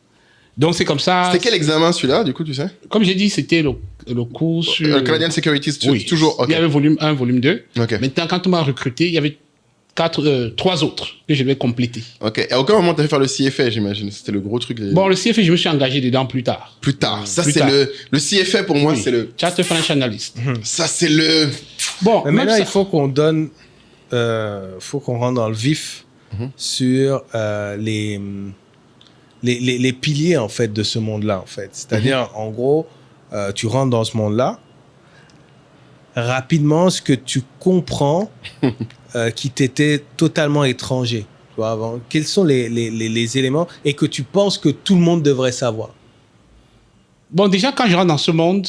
Donc, c'est comme ça. C'était quel examen, celui-là, du coup, tu sais? Comme j'ai dit, c'était le cours sur. Le Canadian Securities, toujours. Okay. Il y avait volume 1, volume 2. Okay. Maintenant, quand on m'a recruté, il y avait 3 autres que je devais compléter. Ok. Et à aucun moment, tu as fait faire le CFA, j'imagine. C'était le gros truc. Bon, le CFA, je me suis engagé dedans plus tard. Plus tard. Ça, c'est le CFA, pour moi, c'est le. Chartered Financial Analyst. Ça, c'est le. Bon, mais maintenant, il faut qu'on donne. Faut qu'on rentre dans le vif sur les piliers, en fait, de ce monde-là, en fait. C'est-à-dire, en gros, tu rentres dans ce monde-là. Rapidement, ce que tu comprends qui t'était totalement étranger, tu vois, avant. Quels sont les éléments et que tu penses que tout le monde devrait savoir? Bon, déjà, quand je rentre dans ce monde,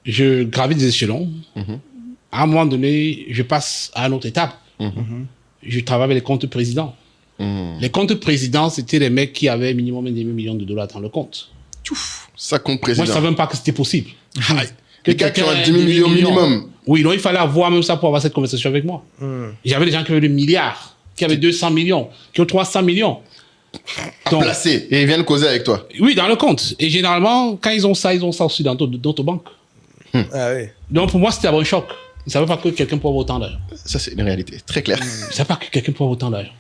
je gravis des échelons. À un moment donné, je passe à une autre étape. Je travaille avec les comptes présidents. Les comptes présidents, c'était les mecs qui avaient minimum 1,5 million de dollars dans le compte. Ça compte président. Moi, je ne savais même pas que c'était possible. Les gars qui ont 10 millions minimum. Oui, donc il fallait avoir même ça pour avoir cette conversation avec moi. J'avais des gens qui avaient des milliards, qui avaient 200 millions, qui ont 300 millions. Donc, placés. Et ils viennent causer avec toi. Oui, dans le compte. Et généralement, quand ils ont ça aussi dans d'autres banques. Ah oui. Donc pour moi, c'était un choc. Ils ne savaient pas que quelqu'un pouvait avoir autant d'argent. Ça, c'est une réalité. Très claire. Ils ne savaient pas que quelqu'un pouvait avoir autant d'argent.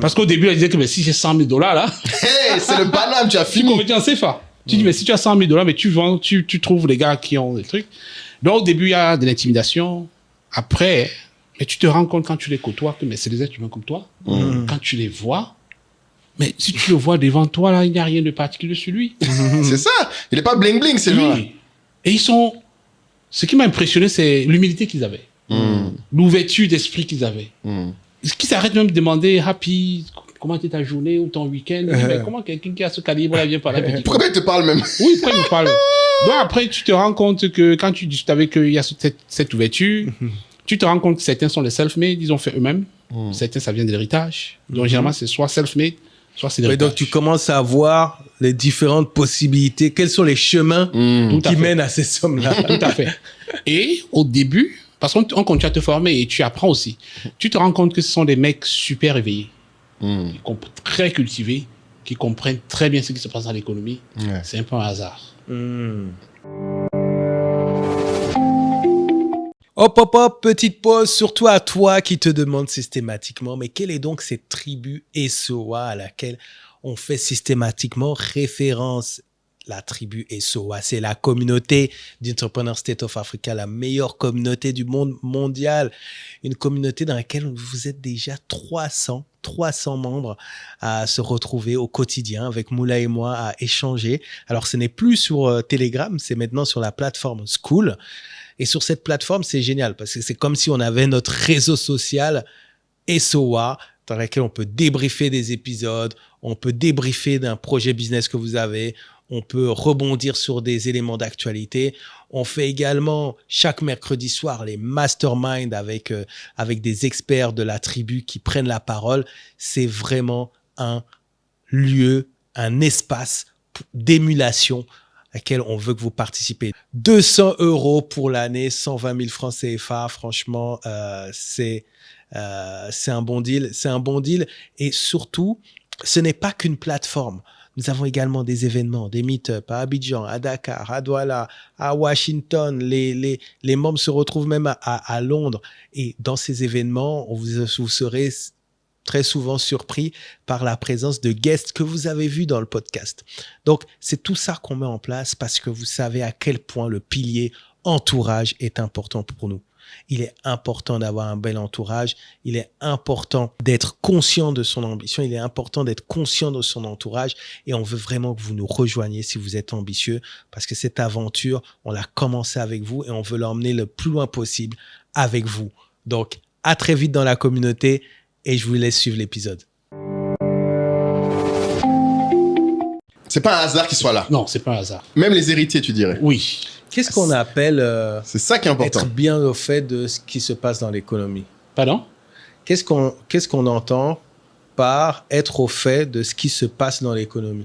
Parce qu'au début, ils disaient que mais si j'ai 100 000 $, là. Hey, c'est le banane, tu as fini. Tu convertis en CFA. Tu dis, mais si tu as 100 000 $, mais tu vends, tu trouves les gars qui ont des trucs. Donc, au début, il y a de l'intimidation. Après, mais tu te rends compte quand tu les côtoies que mais c'est des êtres humains comme toi. Quand tu les vois, mais si tu le vois devant toi, là, il n'y a rien de particulier sur lui. C'est ça. Il n'est pas bling-bling, ces gens-là. Et ils sont... Ce qui m'a impressionné, c'est l'humilité qu'ils avaient. L'ouverture d'esprit qu'ils avaient. Qui s'arrête même de demander, Happy, comment était ta journée ou ton week-end? Mais comment quelqu'un qui a ce calibre-là vient parler avec Pourquoi il te parle même? Oui, pourquoi il me parle? Donc après, tu te rends compte que quand tu discutes avec eux, il y a cette ouverture. Tu te rends compte que certains sont les self-made, ils ont fait eux-mêmes. Certains, ça vient de l'héritage. Donc généralement, c'est soit self-made, soit c'est de l'héritage. Donc tu commences à voir les différentes possibilités. Quels sont les chemins qui mènent à ces sommes-là? Tout à fait. Et au début, parce qu'on continue à te former et tu apprends aussi, tu te rends compte que ce sont des mecs super éveillés, très cultivés, qui comprennent très bien ce qui se passe dans l'économie, c'est un peu un hasard. Hop, petite pause, surtout à toi qui te demande systématiquement, mais quelle est donc cette tribu SOA à laquelle on fait systématiquement référence? La tribu SOA, c'est la communauté d'Entrepreneur State of Africa, la meilleure communauté du monde mondial. Une communauté dans laquelle vous êtes déjà 300 membres à se retrouver au quotidien avec Moula et moi à échanger. Alors, ce n'est plus sur Telegram, c'est maintenant sur la plateforme School. Et sur cette plateforme, c'est génial parce que c'est comme si on avait notre réseau social SOA dans lequel on peut débriefer des épisodes, on peut débriefer d'un projet business que vous avez, on peut rebondir sur des éléments d'actualité. On fait également chaque mercredi soir les masterminds avec des experts de la tribu qui prennent la parole. C'est vraiment un lieu, un espace d'émulation à laquelle on veut que vous participez. 200 € pour l'année, 120 000 francs CFA. Franchement, c'est un bon deal. C'est un bon deal. Et surtout, ce n'est pas qu'une plateforme. Nous avons également des événements, des meet-up à Abidjan, à Dakar, à Douala, à Washington. Les membres se retrouvent même à Londres. Et dans ces événements, vous serez très souvent surpris par la présence de guests que vous avez vus dans le podcast. Donc, c'est tout ça qu'on met en place parce que vous savez à quel point le pilier entourage est important pour nous. Il est important d'avoir un bel entourage. Il est important d'être conscient de son ambition. Il est important d'être conscient de son entourage. Et on veut vraiment que vous nous rejoigniez si vous êtes ambitieux parce que cette aventure, on l'a commencé avec vous et on veut l'emmener le plus loin possible avec vous. Donc, à très vite dans la communauté et je vous laisse suivre l'épisode. C'est pas un hasard qu'il soit là. Non, c'est pas un hasard. Même les héritiers, tu dirais. Oui. Qu'est-ce qu'on appelle c'est ça qui est important. Être bien au fait de ce qui se passe dans l'économie? Pardon? Qu'est-ce qu'on entend par être au fait de ce qui se passe dans l'économie?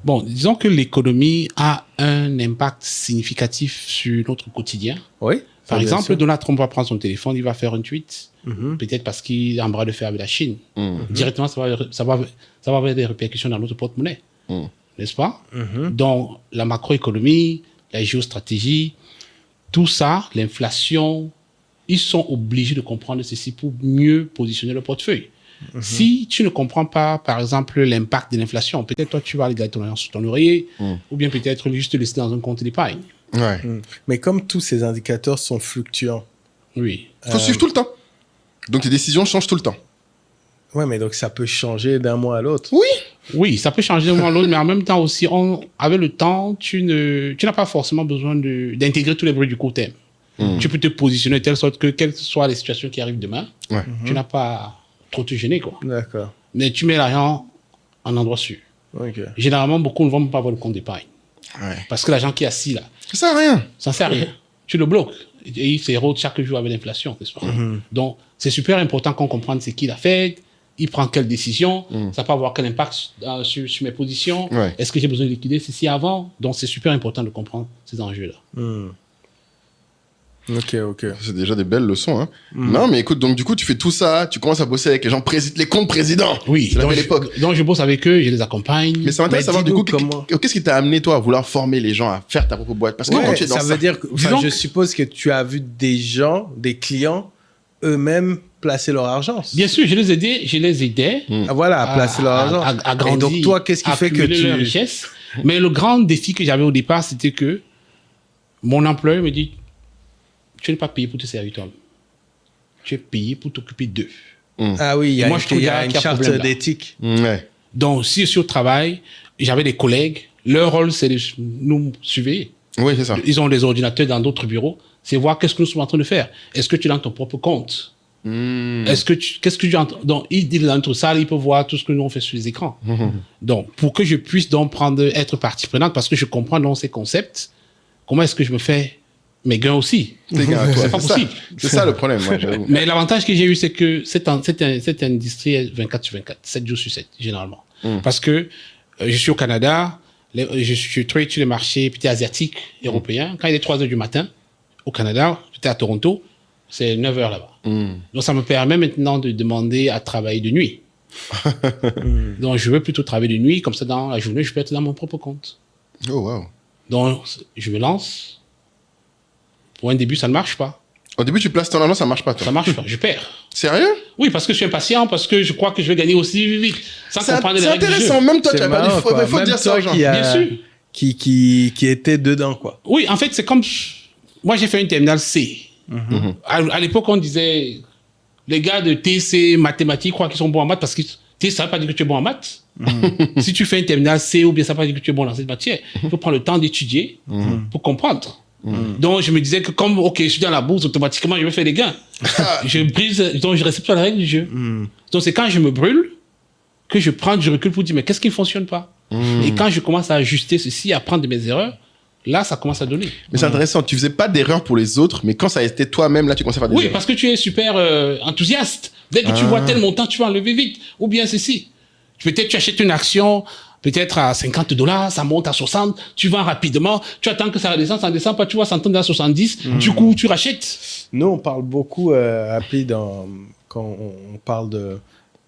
Bon, disons que l'économie a un impact significatif sur notre quotidien. Oui. Par exemple, Donald Trump va prendre son téléphone, il va faire un tweet, Mm-hmm. peut-être parce qu'il a un bras de fer avec la Chine. Directement, ça va avoir des répercussions dans notre porte-monnaie, n'est-ce pas? Donc, la macroéconomie, la géostratégie, tout ça, l'inflation, ils sont obligés de comprendre ceci pour mieux positionner le portefeuille. Si tu ne comprends pas, par exemple, l'impact de l'inflation, peut-être toi, tu vas aller garder ton argent sous ton oreiller, ou bien peut-être juste le laisser dans un compte d'épargne. Ouais. Mais comme tous ces indicateurs sont fluctuants. Oui. Il faut suivre tout le temps. Donc, tes décisions changent tout le temps. Ouais, mais donc ça peut changer d'un mois à l'autre. Oui, ça peut changer d'un mois à l'autre, mais en même temps aussi, avec le temps, tu n'as pas forcément besoin d'intégrer tous les bruits du court terme. Tu peux te positionner de telle sorte que, quelles que soient les situations qui arrivent demain, tu n'as pas trop te gêner, quoi. D'accord. Mais tu mets l'argent en endroit sûr. Ok. Généralement, beaucoup ne vont pas avoir le compte d'épargne. Ouais. Parce que l'argent qui est assis là, Ça sert à rien. ça ne sert à rien. Tu le bloques. Et il s'érode chaque jour avec l'inflation, n'est-ce pas? Donc, c'est super important qu'on comprenne ce qu'il a fait, il prend quelle décision, ça peut avoir quel impact sur mes positions, est-ce que j'ai besoin de liquider ceci avant? Donc, c'est super important de comprendre ces enjeux-là. Ok. C'est déjà des belles leçons. Hein. Non, mais écoute, donc du coup, tu fais tout ça, tu commences à bosser avec les gens, les comptes présidents. Oui, C'est la belle époque. donc je bosse avec eux, je les accompagne. Mais ça m'intéresse de savoir, du coup, comment qu'est-ce qui t'a amené, toi, à vouloir former les gens à faire ta propre boîte? Parce que quand tu es dans ça veut dire, Disons je que- suppose que tu as vu des gens, des clients, eux-mêmes placer leur argent. Bien sûr, je les aidais Ah, voilà, à placer leur argent. à grandir, Et donc toi, qu'est-ce qui fait que accumuler leur tu... richesse. Mais le grand défi que j'avais au départ, c'était que mon employeur me dit, tu n'es pas payé pour te servir toi-même. Tu es payé pour t'occuper d'eux. Ah oui, il y a, Moi, je trouve il y a qu'il une y a charte problème là. d'éthique. Ouais. Donc, si je suis au travail, j'avais des collègues, leur rôle, c'est de nous surveiller. Oui, c'est ça. Ils ont des ordinateurs dans d'autres bureaux. C'est voir qu'est-ce que nous sommes en train de faire. Est-ce que tu es dans ton propre compte? Qu'est-ce que tu entends? Donc, il dit dans notre salle, il peut voir tout ce que nous on fait sur les écrans. Donc, pour que je puisse donc être partie prenante, parce que je comprends donc ces concepts, comment est-ce que je me fais mes gains aussi? C'est pas possible. C'est ça le problème, ouais, j'avoue. Mais l'avantage que j'ai eu, c'est que cette industrie est 24 sur 24, 7 jours sur 7, généralement. Parce que je suis au Canada, je trade sur les marchés peut-être asiatiques, européens. Quand il est 3 heures du matin, au Canada, peut-être à Toronto, c'est 9 heures là-bas. Donc, ça me permet maintenant de demander à travailler de nuit. Donc, je veux plutôt travailler de nuit, comme ça, dans la journée, je peux être dans mon propre compte. Oh, wow. Donc, je me lance. Pour un début, ça ne marche pas. Au début, tu places ton annonce, ça marche pas, toi. Ça marche pas, je perds. Sérieux? Oui, parce que je suis impatient, parce que je crois que je vais gagner aussi vite, sans comprendre les C'est règles du jeu. intéressant. Même toi, tu C'est as perdu. marrant, quoi. Il faut Même dire ça toi aux gens. Bien sûr. Qui était dedans, quoi. Oui, en fait, c'est comme... Moi, j'ai fait une terminale C. À l'époque, on disait... Les gars de TC, mathématiques, croient qu'ils sont bons en maths, parce que ça ne veut pas dire que tu es bon en maths. Si tu fais une terminale C, ou bien ça ne veut pas dire que tu es bon dans cette matière. Il faut prendre le temps d'étudier pour comprendre. Donc, je me disais que comme, OK, je suis dans la bourse, automatiquement, je vais faire des gains. Je brise, donc je respecte pas la règle du jeu. Donc, c'est quand je me brûle que je prends du recul pour dire, mais qu'est-ce qui ne fonctionne pas? Et quand je commence à ajuster ceci, à apprendre de mes erreurs, là, ça commence à donner. Mais c'est intéressant. Tu faisais pas d'erreur pour les autres, mais quand ça a été toi-même, là, tu commençais à faire des Oui, erreurs. parce que tu es super enthousiaste. Dès que tu vois tel montant, tu vas enlever vite. Ou bien ceci. Peut-être tu achètes une action, peut-être à $50, ça monte à 60, tu vends rapidement, tu attends que ça redescende, ça ne descend pas, tu vois, ça tombe à 70, du coup, tu rachètes. Nous, on parle beaucoup, Appli, quand on parle de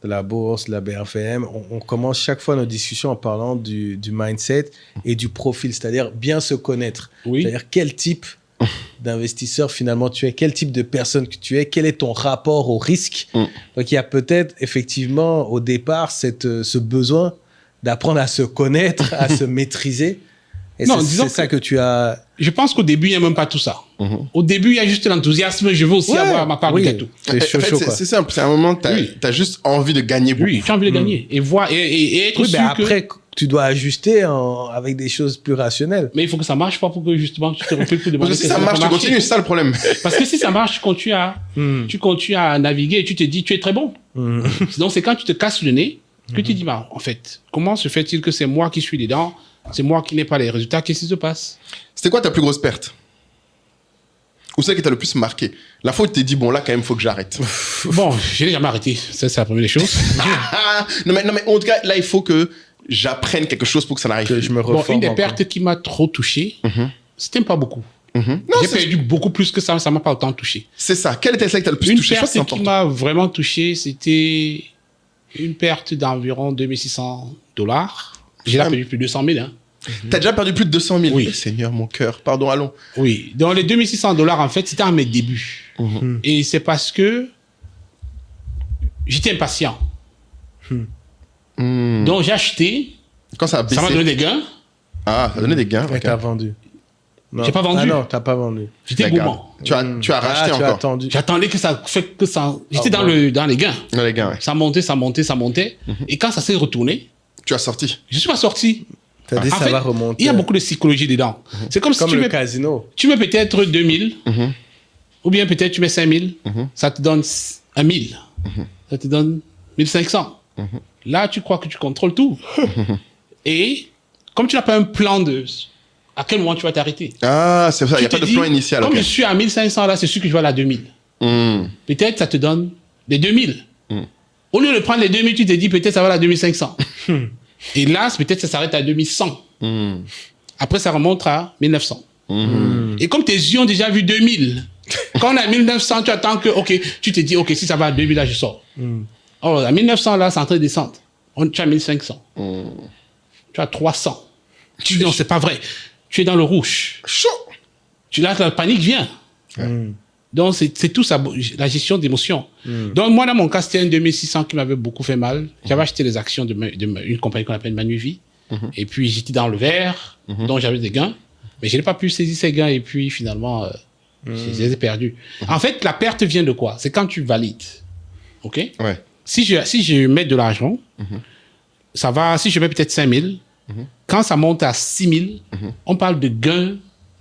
la bourse, de la BFM, on commence chaque fois nos discussions en parlant du mindset et du profil, c'est-à-dire bien se connaître. Oui. C'est-à-dire quel type d'investisseur finalement tu es, quel type de personne que tu es, quel est ton rapport au risque. Donc il y a peut-être effectivement au départ ce besoin d'apprendre à se connaître, à se maîtriser. Et Non, c'est disons ça que- que tu as... Je pense qu'au début, il n'y a même pas tout ça. Au début, il y a juste l'enthousiasme, je veux aussi Ouais, avoir ma part oui. du gâteau. C'est chaud, En fait, chaud, quoi. c'est simple. C'est un moment, tu Oui. as juste envie de gagner beaucoup. Oui, tu as envie de gagner. Et voir, et être Oui, sûr mais que... après, tu dois ajuster avec des choses plus rationnelles. Mais il faut que ça marche pas pour que justement tu te recules pour Parce demander que si qu'est-ce ça qui marche, va tu marcher. continues, c'est ça le problème. Parce que si ça marche, tu continues à naviguer et tu te dis, tu es très bon. Donc, c'est quand tu te casses le nez que tu dis, bah, en fait, comment se fait-il que c'est moi qui suis dedans, c'est moi qui n'ai pas les résultats, qu'est-ce qui se passe? C'était quoi ta plus grosse perte? Ou celle qui t'a le plus marqué? La fois où tu t'es dit, bon, là, quand même, il faut que j'arrête. Bon, je n'ai jamais arrêté. Ça, c'est la première des choses. non, mais en tout cas, là, il faut que j'apprenne quelque chose pour que ça n'arrive Que plus. je me Bon, reforme une des encore. pertes qui m'a trop touché, c'était pas beaucoup. Non, J'ai c'est perdu beaucoup plus que ça m'a pas autant touché. c'est ça. Quelle était celle qui t'a le plus Une touché? Je pense perte que c'est qui important. m'a vraiment touché, c'était une perte d'environ $2600. J'ai perdu plus de 200 000. Hein. T'as déjà perdu plus de 200 000. Oui. Eh, Seigneur, mon cœur. Pardon, allons. Oui, dans les $2600, en fait, c'était à mes débuts. Et c'est parce que j'étais impatient. Donc j'ai acheté, Quand ça a baissé. ça m'a donné des gains, Ah, ça a donné des gains. Et ok. t'as vendu. Non. J'ai pas vendu. Ah non, t'as pas vendu. j'étais D'accord. gourmand. Tu as racheté Tu as encore. attendu. J'attendais que ça fait que ça. J'étais Ah, dans les gains. Non, les gars, ouais. Ça montait, ça montait, ça montait. Et quand ça s'est retourné, Tu as sorti. je suis pas sorti. T'as dit En ça fait, va remonter. il y a beaucoup de psychologie dedans. C'est comme si Comme tu le mets, casino. tu mets peut-être 2000, ou bien peut-être tu mets 5000, ça te donne 1000, ça te donne 1500. Là, tu crois que tu contrôles tout. Et comme tu n'as pas un plan de à quel moment tu vas t'arrêter. Ah, c'est ça. Il n'y a Tu pas te de dis, plan initial. Comme ok. je suis à 1500 là, c'est sûr que je vais aller à 2000. Peut-être ça te donne les 2000. Au lieu de prendre les 2000, tu te dis peut-être ça va à 2500. Et là, peut-être ça s'arrête à 2100. Après, ça remonte à 1900. Et comme tes yeux ont déjà vu 2000, quand on a 1900, tu attends que, ok, tu te dis, ok, si ça va à 2000, là, je sors. Oh, à 1900, là, c'est en train de descendre. Tu as 1500. Tu as 300. Tu dis, non, c'est pas vrai. Tu es dans le rouge. Chaud. La panique vient. Donc, c'est tout ça, la gestion d'émotions. Donc, moi, dans mon cas, c'était un 2600 qui m'avait beaucoup fait mal. J'avais acheté les actions d'une compagnie qu'on appelle Manuvie. Et puis, j'étais dans le vert, donc j'avais des gains. Mais je n'ai pas pu saisir ces gains et puis, finalement, je les ai perdus. En fait, la perte vient de quoi? C'est quand tu valides. OK? Ouais. Si je mets de l'argent, ça va, si je mets peut-être 5000, quand ça monte à 6000, on parle de gains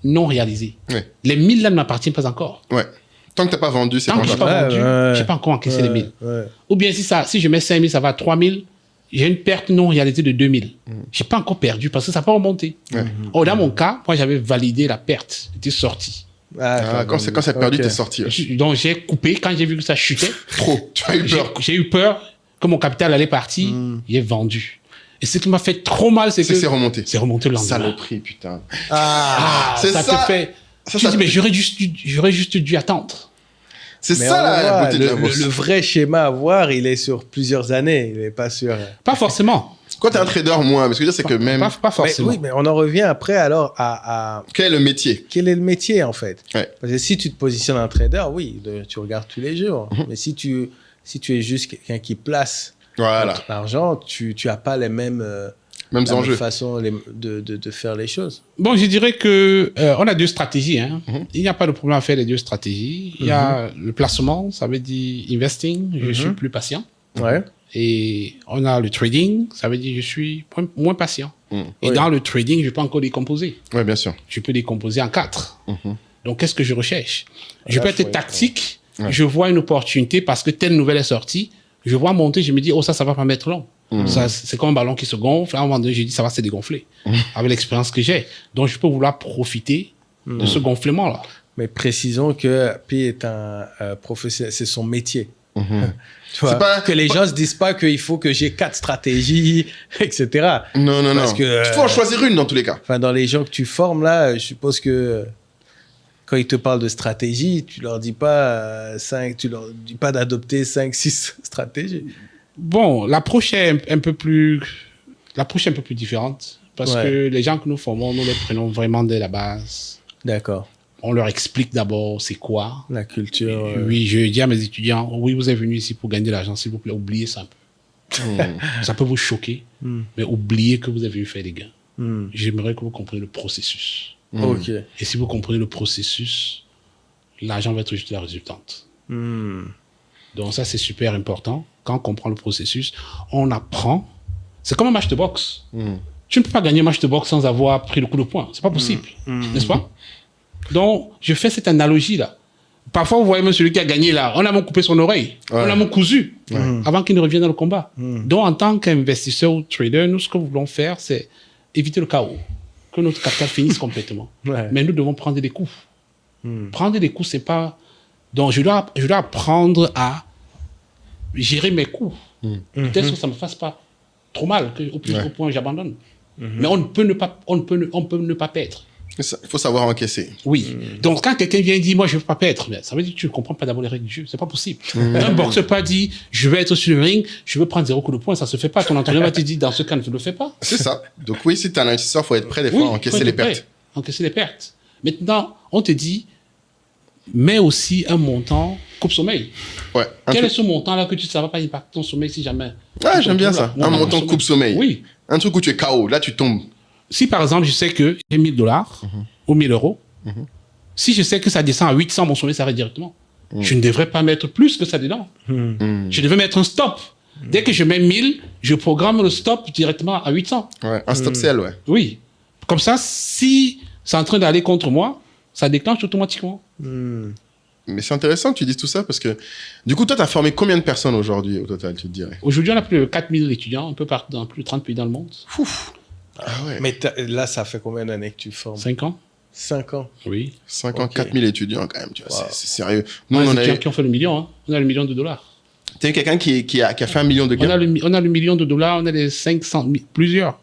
non réalisés. Ouais. Les 1000 là ne m'appartiennent pas encore. Ouais. Tant que t'as pas vendu, c'est Tant pas que je n'ai grave. pas vendu, ouais. je n'ai pas encore encaissé les 1000. Ouais. Ou bien si je mets 5000, ça va à 3000, j'ai une perte non réalisée de 2000. Je n'ai pas encore perdu parce que ça n'a pas remonté. Or, dans mon cas, moi, j'avais validé la perte. J'étais sorti. Ah, quand c'est perdu, Ok. t'es sorti. ouais. Donc, j'ai coupé. Quand j'ai vu que ça chutait, Trop. Tu as eu peur. j'ai eu peur que mon capital allait partir. J'ai vendu. Et ce qui m'a fait trop mal, c'est C'est que que c'est remonté. c'est remonté le lendemain. Saloperie, putain. Ah, Ah, C'est ça ça. te fait... Ça, tu ça dis, te- mais j'aurais juste dû attendre. C'est Mais ça on la voit, beauté de la bourse. le vrai schéma à voir, il est sur plusieurs années. Il n'est pas sur... Pas forcément. Quand t'es un trader, moins. Mais ce que je veux dire, c'est que même. Pas Mais forcément. oui, mais on en revient après alors à Quel est le métier? quel est le métier en fait. Ouais. Parce que si tu te positionnes en trader, oui, tu regardes tous les jours. Mais si tu es juste quelqu'un qui place Voilà. l'argent, tu n'as pas les mêmes, Mêmes la même enjeux. façon de faire les choses. Bon, je dirais que on a deux stratégies. Hein. Il n'y a pas de problème à faire les deux stratégies. Il y a le placement, ça veut dire investing, je suis plus patient. Ouais. Et on a le trading, ça veut dire je suis moins patient. Et Oui. dans le trading, je peux encore décomposer. Ouais, bien sûr. Je peux décomposer en 4. Donc, qu'est-ce que je recherche? Je Là, peux faut être être- tactique. Ouais. Je vois une opportunité parce que telle nouvelle est sortie. Je vois monter, je me dis, oh, ça va pas mettre long. Ça, c'est comme un ballon qui se gonfle. À un moment donné, je dis, ça va se dégonfler. Avec l'expérience que j'ai. Donc, je peux vouloir profiter de ce gonflement-là. Mais précisons que P est un professionnel, c'est son métier. Tu vois, C'est pas- que les gens se disent pas qu'il faut que j'ai 4 stratégies, etc. Non, non, Parce non. que, Il faut en choisir une dans tous les cas. Enfin, dans les gens que tu formes là, je suppose que quand ils te parlent de stratégie, tu leur dis pas tu leur dis pas d'adopter 5, 6 stratégies. Bon, l'approche est un peu plus différente. Parce Ouais. que les gens que nous formons, nous les prenons vraiment dès la base. D'accord. On leur explique d'abord c'est quoi. La culture. Oui, je dis à mes étudiants, oui, vous êtes venus ici pour gagner de l'argent, s'il vous plaît, oubliez ça un peu. Ça peut vous choquer, mais oubliez que vous avez venu faire des gains. J'aimerais que vous compreniez le processus. Ok. Et si vous comprenez le processus, l'argent va être juste la résultante. Donc ça, c'est super important. Quand on comprend le processus, on apprend. C'est comme un match de boxe. Tu ne peux pas gagner un match de boxe sans avoir pris le coup de poing. C'est pas possible, n'est-ce pas? Donc, je fais cette analogie-là. Parfois, vous voyez même celui qui a gagné là, on a même coupé son oreille, on a même cousu avant qu'il ne revienne dans le combat. Donc, en tant qu'investisseur ou trader, nous, ce que nous voulons faire, c'est éviter le chaos, que notre capital finisse complètement. Ouais. Mais nous devons prendre des coups. Prendre des coups, c'est pas... Donc, je dois apprendre à gérer mes coups. Peut-être que ça ne me fasse pas trop mal, au plus au point où j'abandonne. Mais on peut ne pas perdre. Il faut savoir encaisser. Oui. Donc, quand quelqu'un vient et dit, moi, je ne veux pas perdre, ça veut dire que tu ne comprends pas d'abord les règles du jeu. C'est pas possible. Un boxeur pas dit, je vais être sur le ring, je veux prendre 0 coup de poing, ça se fait pas. Ton entraîneur va te dire, dans ce cas, ne le fais pas. C'est ça. Donc oui, si tu es un investisseur, il faut être prêt des fois à encaisser faut les être prêt. pertes. Encaisser les pertes. Maintenant, on te dit, mets aussi un montant coupe-sommeil. Ouais. Quel est ce montant-là que tu ne savais pas impacter ton sommeil si jamais? Ah, j'aime bien ça. Un montant coupe-sommeil. Oui. Un truc où tu es KO. Là, tu tombes. Si par exemple, je sais que j'ai 1000 dollars ou 1000 euros, si je sais que ça descend à 800, mon sommeil s'arrête directement. Je ne devrais pas mettre plus que ça dedans. Je devais mettre un stop. Dès que je mets 1000, je programme le stop directement à 800. Ouais. Un stop sell, ouais. Oui. Comme ça, si c'est en train d'aller contre moi, ça déclenche automatiquement. Mais c'est intéressant que tu dises tout ça parce que du coup, toi, tu as formé combien de personnes aujourd'hui au total, tu te dirais? Aujourd'hui, on a plus de 4000 étudiants, un peu partout dans plus de 30 pays dans le monde. Ah ouais. Mais là, ça fait combien d'années que tu formes? 5 ans. 5 ans. Oui. 5 ans, Ok. 4000 étudiants quand même, tu vois. Wow. C'est sérieux. Nous, On a on des a étudiants eu... qui ont fait le million. Hein. On a le million de dollars. T'as eu quelqu'un qui a fait 1 million de On a, gains. on a le million de dollars, on a les 500 000, plusieurs.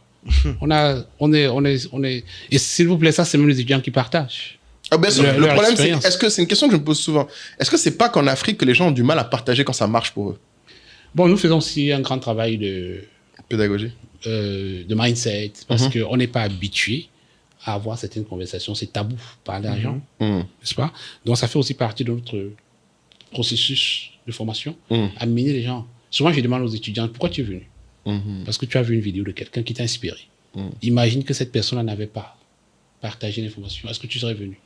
Et s'il vous plaît, ça, c'est même les étudiants qui partagent. Ah, bien sûr. leur Le problème, c'est expérience. est-ce que c'est une question que je me pose souvent. Est-ce que c'est pas qu'en Afrique que les gens ont du mal à partager quand ça marche pour eux? Bon, nous faisons aussi un grand travail Pédagogie. de mindset parce qu'on n'est pas habitué à avoir certaines conversations. C'est tabou, parler d'argent, n'est-ce pas? Donc, ça fait aussi partie de notre processus de formation, amener les gens. Souvent, je demande aux étudiants, pourquoi tu es venu? Parce que tu as vu une vidéo de quelqu'un qui t'a inspiré. Imagine que cette personne n'avait pas partagé l'information. Est-ce que tu serais venu?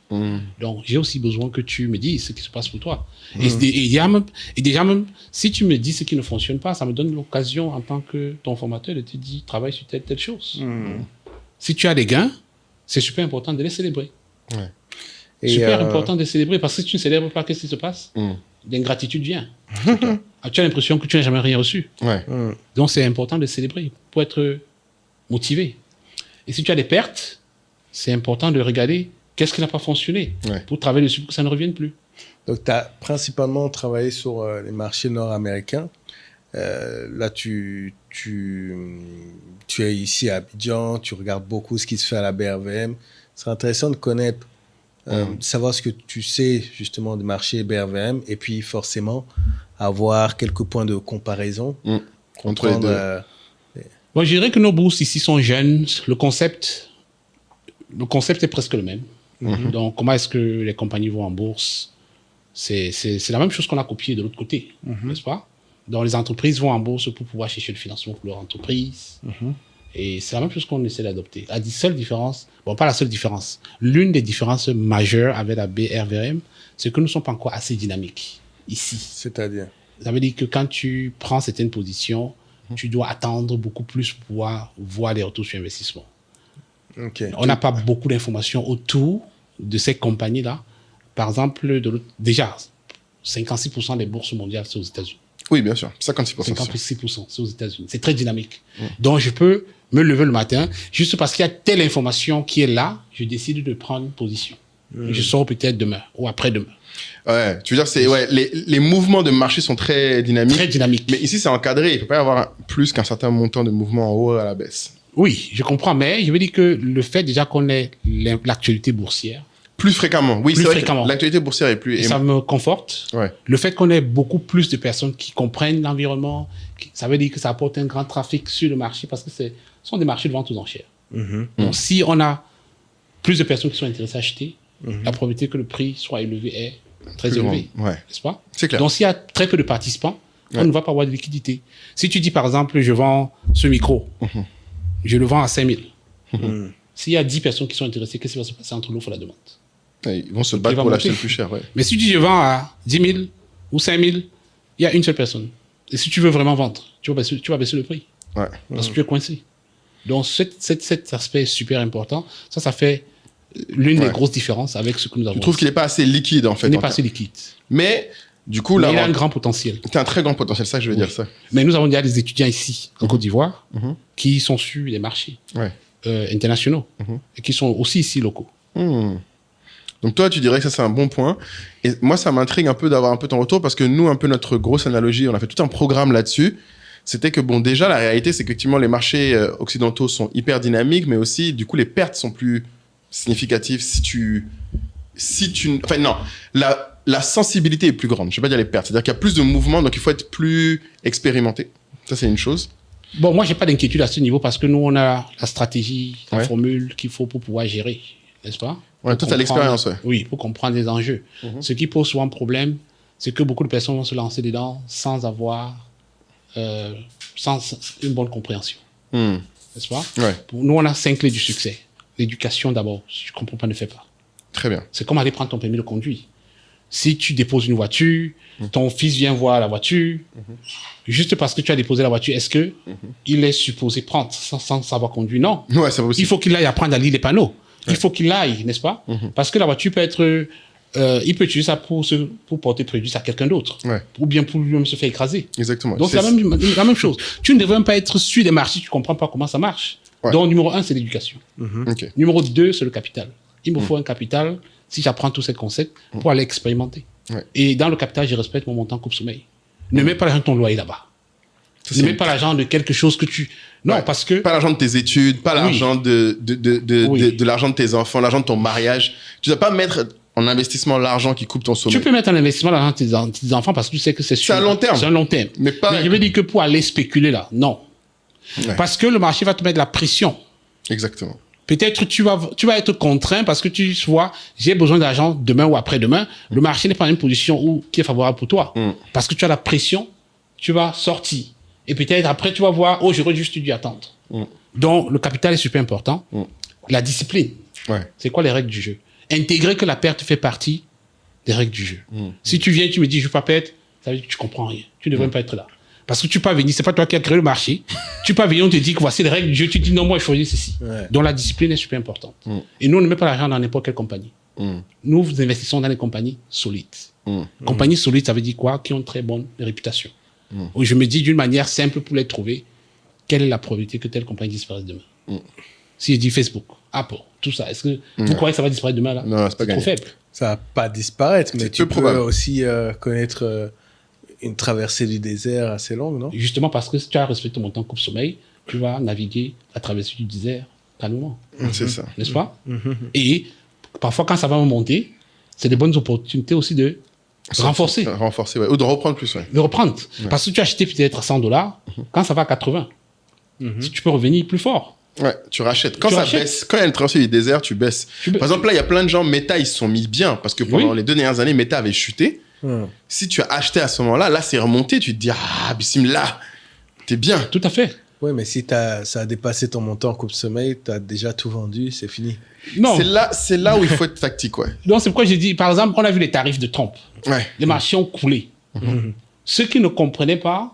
Donc, j'ai aussi besoin que tu me dises ce qui se passe pour toi. Et déjà même, si tu me dis ce qui ne fonctionne pas, ça me donne l'occasion, en tant que ton formateur, de te dire, travaille sur telle chose. Si tu as des gains, c'est super important de les célébrer. Ouais. Et, Super important de célébrer, parce que si tu ne célèbres pas, qu'est-ce qui se passe? L'ingratitude vient. Tu as l'impression que tu n'as jamais rien reçu. Ouais. Donc, c'est important de célébrer pour être motivé. Et si tu as des pertes, c'est important de regarder qu'est-ce qui n'a pas fonctionné pour travailler dessus pour que ça ne revienne plus. Donc, tu as principalement travaillé sur les marchés nord-américains. Là, tu es ici à Abidjan, tu regardes beaucoup ce qui se fait à la BRVM. Ce serait intéressant de connaître savoir ce que tu sais justement du marché BRVM et puis forcément avoir quelques points de comparaison. Entre les deux. Moi, je dirais que nos bourses ici sont jeunes. Le concept est presque le même. Donc, comment est-ce que les compagnies vont en bourse? C'est la même chose qu'on a copié de l'autre côté, n'est-ce pas? Donc, les entreprises vont en bourse pour pouvoir chercher le financement pour leur entreprise. Et c'est la même chose qu'on essaie d'adopter. La seule différence, bon, pas la seule différence, l'une des différences majeures avec la BRVM, c'est que nous ne sommes pas encore assez dynamiques ici. C'est-à-dire? Ça veut dire que quand tu prends certaines positions, tu dois attendre beaucoup plus pour pouvoir voir les retours sur investissement. On n'a pas beaucoup d'informations autour de ces compagnies-là. Par exemple, déjà, 56% des bourses mondiales, c'est aux États-Unis. Oui, bien sûr. 56%. 56%, c'est aux États-Unis. C'est très dynamique. Donc, je peux me lever le matin, juste parce qu'il y a telle information qui est là, je décide de prendre une position. Je sors peut-être demain ou après-demain. Ouais, tu veux dire, les mouvements de marché sont très dynamiques. Très dynamiques. Mais ici, c'est encadré. Il ne peut pas y avoir plus qu'un certain montant de mouvement en haut à la baisse. Oui, je comprends, mais je veux dire que le fait déjà qu'on ait l'actualité boursière. Plus fréquemment, oui, Plus c'est vrai fréquemment. que l'actualité boursière est plus... Ça me conforte. Ouais. Le fait qu'on ait beaucoup plus de personnes qui comprennent l'environnement, ça veut dire que ça apporte un grand trafic sur le marché parce que ce sont des marchés de vente aux enchères. Donc, si on a plus de personnes qui sont intéressées à acheter, la probabilité que le prix soit élevé est très élevée. Ouais. N'est-ce pas? C'est clair. Donc, s'il y a très peu de participants, on ne va pas avoir de liquidité. Si tu dis, par exemple, je vends ce micro, je le vends à 5 000. S'il y a 10 personnes qui sont intéressées, qu'est-ce qui va se passer entre l'offre et la demande? Ils vont se battre pour l'acheter le plus cher, ouais. Mais si tu dis je vends à 10 000 ou 5 000, il y a une seule personne. Et si tu veux vraiment vendre, tu vas baisser le prix. Ouais. Parce que tu es coincé. Donc, cet aspect est super important. Ça fait l'une des grosses différences avec ce que nous avons. Tu trouves qu'il n'est pas assez liquide, en fait? Il n'est pas assez liquide. Mais, du coup, là, il a un grand potentiel. C'est un très grand potentiel, ça que je veux dire ça. Mais nous avons déjà des étudiants ici, en Côte d'Ivoire, qui sont sur les marchés internationaux et qui sont aussi ici locaux. Donc toi, tu dirais que ça, c'est un bon point. Et moi, ça m'intrigue un peu d'avoir un peu ton retour parce que nous, un peu notre grosse analogie, on a fait tout un programme là-dessus. C'était que, bon, déjà, la réalité, c'est qu'effectivement, les marchés occidentaux sont hyper dynamiques, mais aussi, du coup, les pertes sont plus significatives enfin, non, la sensibilité est plus grande. Je ne vais pas dire les pertes. C'est-à-dire qu'il y a plus de mouvements, donc il faut être plus expérimenté. Ça, c'est une chose. Bon, moi, j'ai pas d'inquiétude à ce niveau parce que nous, on a la stratégie, la formule qu'il faut pour pouvoir gérer, n'est-ce pas? Ouais, toi, t'as l'expérience, ouais. Oui, pour comprendre les enjeux. Ce qui pose souvent problème, c'est que beaucoup de personnes vont se lancer dedans sans avoir sans une bonne compréhension. N'est-ce pas? Ouais. Pour nous, on a 5 clés du succès. L'éducation d'abord. Si tu ne comprends pas, ne fais pas. Très bien. C'est comme aller prendre ton permis de conduire. Si tu déposes une voiture, ton fils vient voir la voiture, juste parce que tu as déposé la voiture, est-ce que il est supposé prendre sans savoir conduire? Non. Ouais, c'est pas possible. Il faut qu'il aille apprendre à lire les panneaux. Il faut qu'il aille, n'est-ce pas? Parce que la voiture peut être... il peut utiliser ça pour porter préjudice à quelqu'un d'autre. Ouais. Ou bien pour lui-même se faire écraser. Exactement. Donc, c'est la même chose. Tu ne devrais même pas être sur des marchés, tu ne comprends pas comment ça marche. Ouais. Donc, numéro 1, c'est l'éducation. Ok. Numéro 2, c'est le capital. Il me faut un capital, si j'apprends tous ces concepts, pour aller expérimenter. Ouais. Et dans le capital, je respecte mon montant coupe-sommeil. Ne mets pas l'argent de ton loyer là-bas. Ne mets pas l'argent de quelque chose que tu... Non, parce que... Pas l'argent de tes études, pas l'argent de l'argent de tes enfants, l'argent de ton mariage. Tu ne dois pas mettre en investissement l'argent qui coupe ton sommeil. Tu peux mettre en investissement l'argent de tes enfants parce que tu sais que c'est sûr. C'est à long terme. C'est un long terme. Mais je veux dire que pour aller spéculer là, non. Ouais. Parce que le marché va te mettre la pression. Exactement. Peut-être tu vas être contraint parce que tu vois, j'ai besoin d'argent demain ou après-demain. Le marché n'est pas dans une position qui est favorable pour toi. Parce que tu as la pression, tu vas sortir. Et peut-être après, tu vas voir, oh, j'aurais juste dû attendre. Donc, le capital est super important. La discipline. Ouais. C'est quoi les règles du jeu? Intégrer que la perte fait partie des règles du jeu. Si tu viens, tu me dis, je ne veux pas perdre, ça veut dire que tu comprends rien. Tu ne devrais même pas être là. Parce que tu peux venir, c'est pas toi qui as créé le marché. Tu peux venir, on te dit que voici les règles du jeu. Tu dis, non, moi, je choisis ceci. Ouais. Donc, la discipline est super importante. Et nous, on ne met pas l'argent dans n'importe quelle compagnie. Nous investissons dans des compagnies solides. Compagnies solides, ça veut dire quoi? Qui ont une très bonne réputation. Où je me dis d'une manière simple pour les trouver, quelle est la probabilité que telle compagnie disparaisse demain? Si je dis Facebook, Apple, tout ça, est-ce que vous croyez que ça va disparaître demain là? Non, c'est pas trop faible. Ça va pas disparaître, mais tu peux aussi connaître une traversée du désert assez longue, non? Justement, parce que si tu as respecté mon temps coupe-sommeil, tu vas naviguer à travers du désert calmement. C'est ça. N'est-ce pas? Et parfois, quand ça va monter, c'est des bonnes opportunités aussi de renforcer. Renforcer, ouais. Ou de reprendre plus, ouais. De reprendre. Parce que tu as acheté peut-être $100, quand ça va à 80, si tu peux revenir plus fort. Ouais, tu rachètes. Quand Tu ça rachètes. baisse, quand il y a une traversée du désert, tu baisses. Par exemple, là, il y a plein de gens, Meta, ils se sont mis bien parce que pendant les 2 dernières années, Meta avait chuté. Si tu as acheté à ce moment-là, là, c'est remonté, tu te dis, ah, bismillah, t'es bien. Tout à fait. Oui, mais si ça a dépassé ton montant en coupe sommeil, tu as déjà tout vendu, c'est fini. Non. C'est là où il faut être tactique, ouais. Donc, c'est pourquoi j'ai dit, par exemple, on a vu les tarifs de Trump. Ouais. Les marchés ont coulé. Ceux qui ne comprenaient pas,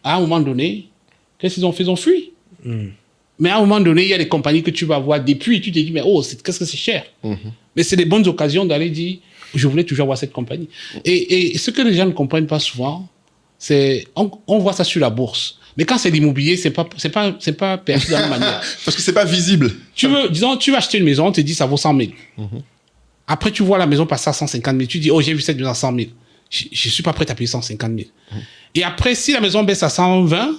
à un moment donné, qu'est-ce qu'ils ont fait? Ils ont fui. Mais à un moment donné, il y a des compagnies que tu vas voir depuis, tu te dis, mais oh, qu'est-ce que c'est cher? Mais c'est des bonnes occasions d'aller dire, je voulais toujours voir cette compagnie. Et ce que les gens ne comprennent pas souvent, c'est, on voit ça sur la bourse. Mais quand c'est l'immobilier, c'est pas perçu de la même manière. Parce que c'est pas visible. Tu veux acheter une maison, on te dit, ça vaut 100 000. Après, tu vois la maison passer à 150 000. Tu dis, oh, j'ai vu cette maison à 100 000. Je suis pas prêt à payer 150 000. Et après, si la maison baisse à 120,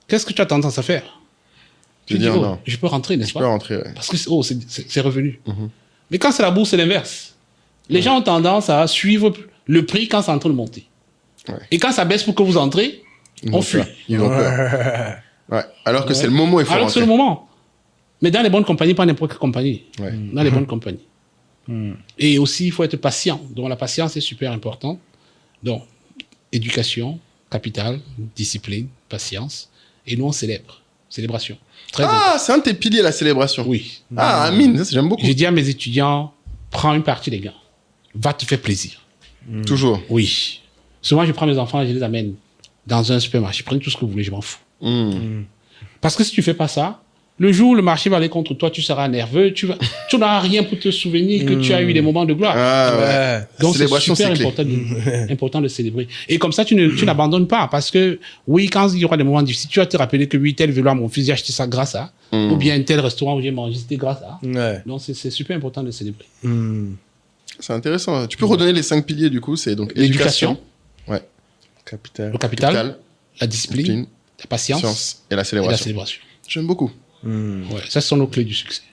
qu'est-ce que tu as tendance à faire? Tu dis, oh, je peux rentrer, n'est-ce pas? Je peux rentrer, ouais. Parce que c'est revenu. Mais quand c'est la bourse, c'est l'inverse. Les gens ont tendance à suivre le prix quand c'est en train de monter. Ouais. Et quand ça baisse pour que vous entrez, on fuit. Ils ont peur. Ouais. Alors que c'est le moment où il faut Alors que c'est rentrer. le moment. Mais dans les bonnes compagnies, pas n'importe quelle compagnie. Ouais. Dans les bonnes compagnies. Et aussi, il faut être patient. Donc, la patience est super importante. Donc, éducation, capital, discipline, patience. Et nous, on célèbre. Célébration. Très Ah, c'est un de tes piliers, la célébration. Oui. Ah, Amine, ça, j'aime beaucoup. J'ai dit à mes étudiants, prends une partie des gains. Va te faire plaisir. Toujours. Oui. Souvent, je prends mes enfants et je les amène dans un supermarché. Prenez tout ce que vous voulez, je m'en fous. Parce que si tu fais pas ça, le jour où le marché va aller contre toi, tu seras nerveux, tu n'auras rien pour te souvenir que tu as eu des moments de gloire. Ah, ouais. Donc, c'est Célébration, super c'est clé. important de célébrer. Et comme ça, tu n'abandonnes pas. Parce que, oui, quand il y aura des moments difficiles, tu vas te rappeler que oui, tel vélo à mon fils, j'ai acheté ça grâce à. Ou bien tel restaurant où j'ai mangé, c'était grâce à. Ouais. Donc, c'est super important de célébrer. C'est intéressant. Tu peux redonner les 5 piliers, du coup, c'est donc éducation, ouais. Capital. Le capital, Capital, la discipline, la patience science et la et la célébration. célébration. J'aime beaucoup. Ouais, ça, ce sont nos clés du succès.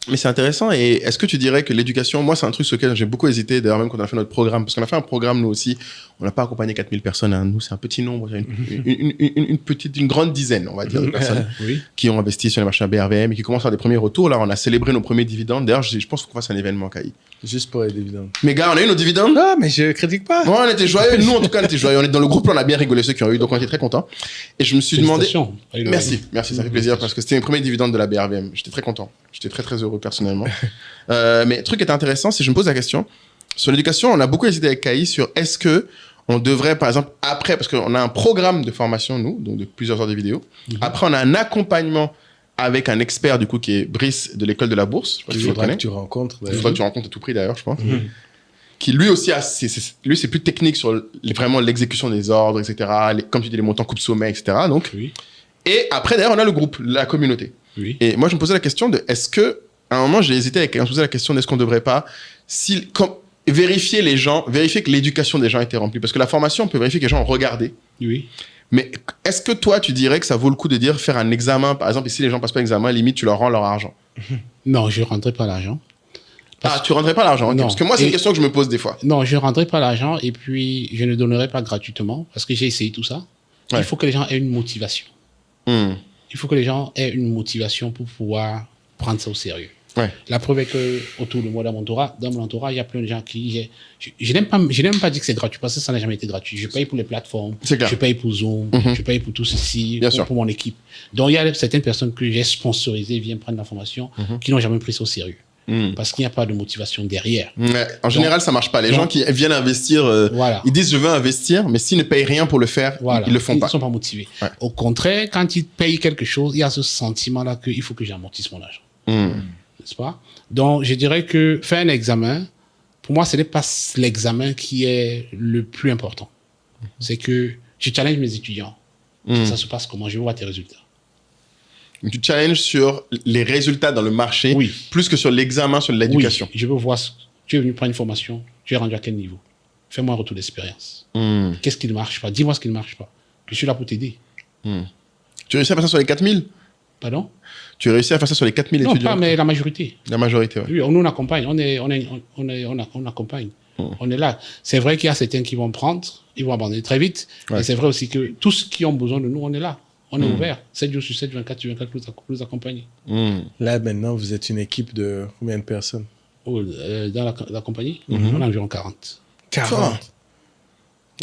Mais c'est intéressant. Et est-ce que tu dirais que l'éducation, moi, c'est un truc sur lequel j'ai beaucoup hésité, d'ailleurs, même quand on a fait notre programme, parce qu'on a fait un programme, nous aussi, on n'a pas accompagné 4000 personnes, hein. Nous, c'est un petit nombre, une grande dizaine, on va dire, de personnes Oui. qui ont investi sur les marchés BRVM et qui commencent à faire des premiers retours. Là, on a célébré nos premiers dividendes. D'ailleurs, je pense qu'on fasse un événement, Kai. Juste pour les dividendes. Mais gars, on a eu nos dividendes. Ah, mais je critique pas. Ouais, on était joyeux. Nous, en tout cas, on était joyeux. On est dans le groupe, là, on a bien rigolé, ceux qui ont eu, donc on était très contents. Et je me suis demandé. Félicitations. Merci, ça fait plaisir parce que c'était mes premiers dividendes de la BRVM. J'étais très content. J'étais très, très heureux personnellement. Mais le truc qui est intéressant, c'est que je me pose la question. Sur l'éducation, on a beaucoup hésité avec Kai sur est-ce que on devrait, par exemple, après, parce qu'on a un programme de formation, nous, donc de plusieurs heures de vidéos. Après, on a un accompagnement avec un expert, du coup, qui est Brice de l'école de la bourse. Je sais pas si Il tu le faudra connais. que tu rencontres. Il faudra que tu rencontres à tout prix, d'ailleurs, je pense. Qui, lui aussi, lui, c'est plus technique sur vraiment l'exécution des ordres, etc. Comme tu dis, les montants coupe sommet, etc. Donc, Oui. et après, d'ailleurs, on a le groupe, la communauté. Oui. Et moi, je me posais la question de est-ce que, à un moment, j'ai hésité avec, on se posait la question d'est-ce qu'on ne devrait pas vérifier que l'éducation des gens était remplie. Parce que la formation, on peut vérifier que les gens ont regardé. Oui. Mais est-ce que toi, tu dirais que ça vaut le coup de dire faire un examen, par exemple, et si les gens passent pas l'examen, limite, tu leur rends leur argent? Non, je ne rendrai pas l'argent. Ah, tu rendrais pas l'argent, ok. Non. Parce que moi, c'est une question que je me pose des fois. Non, je ne rendrai pas l'argent et puis je ne donnerai pas gratuitement parce que j'ai essayé tout ça. Ouais. Il faut que les gens aient une motivation. Il faut que les gens aient une motivation pour pouvoir prendre ça au sérieux. Ouais. La preuve est que autour de moi, dans mon entourage, il y a plein de gens qui... Je n'aime pas dire que c'est gratuit parce que ça n'a jamais été gratuit. Je paye pour les plateformes, C'est clair. je paye pour Zoom, je paye pour tout ceci, Bien sûr. pour mon équipe. Donc, il y a certaines personnes que j'ai sponsorisées, viennent prendre la formation, qui n'ont jamais pris ça au sérieux. Parce qu'il n'y a pas de motivation derrière. Ouais. En général, ça marche pas. Les gens qui viennent investir, Voilà. ils disent je veux investir, mais s'ils ne payent rien pour le faire, Voilà. ils le font Ils pas. ne sont pas motivés. Ouais. Au contraire, quand ils payent quelque chose, il y a ce sentiment-là qu'il faut que j'amortisse mon argent. N'est-ce pas? Donc, je dirais que faire un examen, pour moi, ce n'est pas l'examen qui est le plus important. C'est que je challenge mes étudiants. Ça se passe comment? Je veux voir tes résultats. Donc, tu challenges sur les résultats dans le marché, Oui. plus que sur l'examen, sur l'éducation. Oui, je veux voir. Tu es venu prendre une formation, tu es rendu à quel niveau? Fais-moi un retour d'expérience. Qu'est-ce qui ne marche pas? Dis-moi ce qui ne marche pas. Je suis là pour t'aider. Tu réussis à passer sur les 4000? Pardon? Tu as réussi à faire ça sur les 4000 Non, étudiants? pas, mais la majorité. La majorité, ouais. Oui, nous, on accompagne. On accompagne. On est là. C'est vrai qu'il y a certains qui vont prendre, ils vont abandonner très vite. Ouais. Et c'est vrai aussi que tous qui ont besoin de nous, on est là. On est ouvert. 7 jours sur 7, 24 sur 24 pour nous accompagner. Là, maintenant, vous êtes une équipe de combien de personnes? Dans la compagnie, on a environ 40. 40.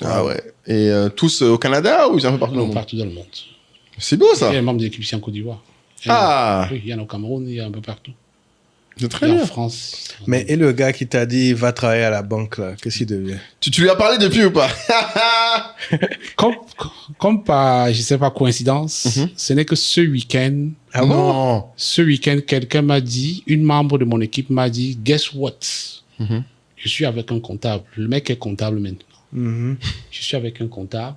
Ah ouais. Et tous au Canada ou ils sont un peu partout dans le Non, monde? partout dans le monde. C'est beau, Il y ça. a des membres d'équipe ici en Côte d'Ivoire. Ah. Oui, il y en a au Cameroun, il y a un peu partout. C'est très Il y a bien. en France. Mais et le gars qui t'a dit va travailler à la banque, là, qu'est-ce qu'il devient? Tu lui as parlé depuis ou pas? Comme par, je sais pas, coïncidence, ce n'est que ce week-end, Ah bon? Non. ce week-end, quelqu'un m'a dit, une membre de mon équipe m'a dit, guess what? Je suis avec un comptable. Le mec est comptable maintenant. Mhm. Je suis avec un comptable.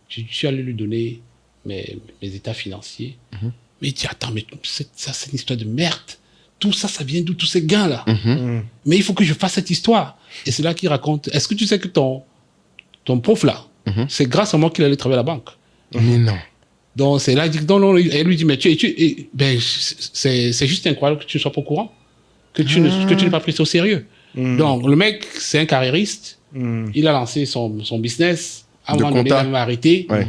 Je suis allé lui donner mes états financiers. Mais il dit, attends, mais ça, c'est une histoire de merde. Tout ça, ça vient d'où, tous ces gains-là? Mais il faut que je fasse cette histoire. Et c'est là qu'il raconte, est-ce que tu sais que ton prof là, c'est grâce à moi qu'il allait travailler à la banque? Mais non. Donc c'est là, il dit, non, elle lui dit, mais ben, c'est juste incroyable que tu ne sois pas au courant, que tu n'aies pas pris ça au sérieux. Donc le mec, c'est un carriériste, il a lancé son business, à un De moment donné, il compta. a même arrêté, Ouais.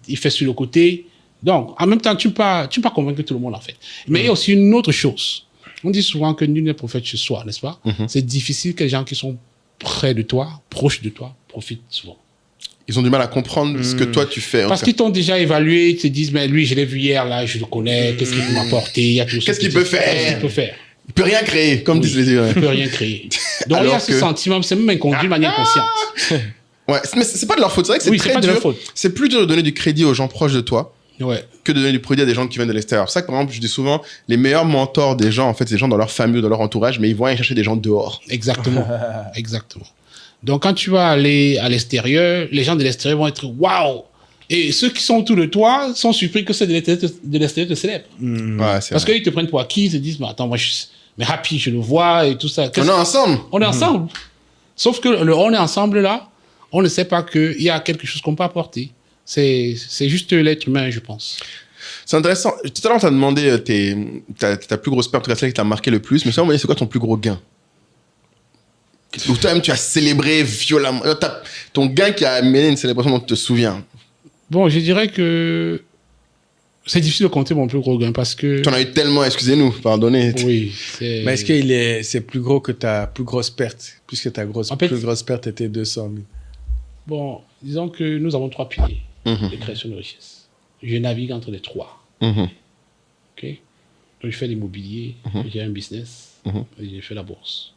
il fait sur le côté. Donc en même temps, tu ne peux pas convaincre tout le monde en fait. Mais il y a aussi une autre chose. On dit souvent que nul n'est prophète chez soi, n'est-ce pas? C'est difficile que les gens qui sont près de toi, proches de toi, profitent souvent. Ils ont du mal à comprendre ce que toi tu fais. Parce qu'ils t'ont déjà évalué, ils te disent, mais lui, je l'ai vu hier, là, je le connais, qu'est-ce qu'il peut m'apporter? Il y a tout ça. Qu'est-ce qu'il peut faire? Qu'est-ce qu'il peut faire? Il peut rien créer, comme disent les yeux. Il peut rien créer. Donc il y Alors a ce que- sentiment, c'est même inconduit de manière consciente. Ouais, mais c'est pas de leur faute. C'est vrai que c'est Oui, très c'est pas de dur. leur faute. C'est plus dur de donner du crédit aux gens proches de toi Ouais. que de donner du crédit à des gens qui viennent de l'extérieur. C'est ça que, par exemple, je dis souvent, les meilleurs mentors des gens, en fait, c'est des gens dans leur famille ou dans leur entourage, mais ils vont aller chercher des gens dehors. Exactement. Exactement. Donc, quand tu vas aller à l'extérieur, les gens de l'extérieur vont être waouh! Et ceux qui sont autour de toi sont surpris que ceux de l'extérieur te célèbrent. Ouais, c'est Parce vrai. qu'ils te prennent pour acquis, ils se disent, mais attends, moi, mais Happy, je le vois et tout ça. On est ensemble. On est ensemble. Sauf que le on est ensemble là, on ne sait pas qu'il y a quelque chose qu'on peut apporter. C'est juste l'être humain, je pense. C'est intéressant. Tout à l'heure, on t'a demandé ta plus grosse perte, en tout cas celle qui t'a marqué le plus. Mais ça, on m'a dit, c'est quoi ton plus gros gain? Ou toi-même, tu as célébré violemment. Ton gain qui a amené une célébration dont tu te souviens. Bon, je dirais que c'est difficile de compter mon plus gros gain parce que... Tu en as eu tellement, excusez-nous, pardonnez. Oui, c'est... Mais est-ce que c'est plus gros que ta plus grosse perte? Puisque ta En fait- plus grosse perte était 200 000. Bon, disons que nous avons 3 piliers Mhm. de création de richesse. Je navigue entre les 3. Mhm. OK? Donc, je fais l'immobilier, j'ai un business, et je fais la bourse.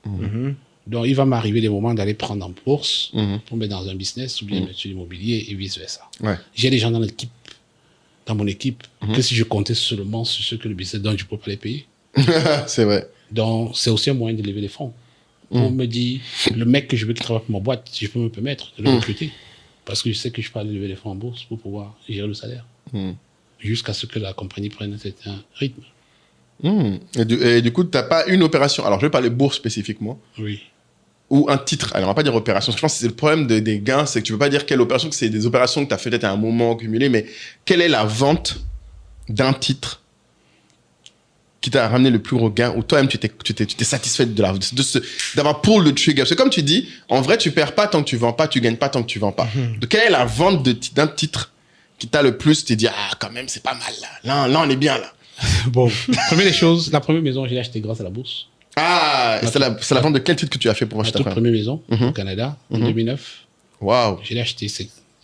Donc, il va m'arriver des moments d'aller prendre en bourse pour mettre dans un business ou bien mettre sur l'immobilier et vice-versa. Ouais. J'ai des gens dans mon équipe, que si je comptais seulement sur ce que le business donne, je ne peux pas les payer. C'est vrai. Donc, c'est aussi un moyen de lever des fonds. On me dit, le mec que je veux qui travaille pour ma boîte, je peux me permettre de le recruter. Parce que je sais que je peux aller lever des fonds en bourse pour pouvoir gérer le salaire. Jusqu'à ce que la compagnie prenne un certain rythme. Et du coup, tu n'as pas une opération. Alors, je vais parler bourse spécifiquement. Oui. Ou un titre. Alors, on va pas dire opération. Je pense que c'est le problème des gains, c'est que tu peux pas dire quelle opération, que c'est des opérations que tu as fait peut-être à un moment cumulé, mais quelle est la vente d'un titre qui t'a ramené le plus gros gain, ou toi-même tu t'es satisfait d'avoir pull le trigger. Parce que comme tu dis, en vrai, tu perds pas tant que tu vends pas, tu gagnes pas tant que tu vends pas. Donc, quelle est la vente d'un titre qui t'a le plus, tu t'es dit, ah, quand même, c'est pas mal là. Là, on est bien là. Bon, première des choses, la première maison, je l'ai achetée grâce à la bourse. Ah, c'est la vente de quel titre que tu as fait pour Ma acheter toute ta première maison au Canada, en 2009. Waouh. Je l'ai achetée.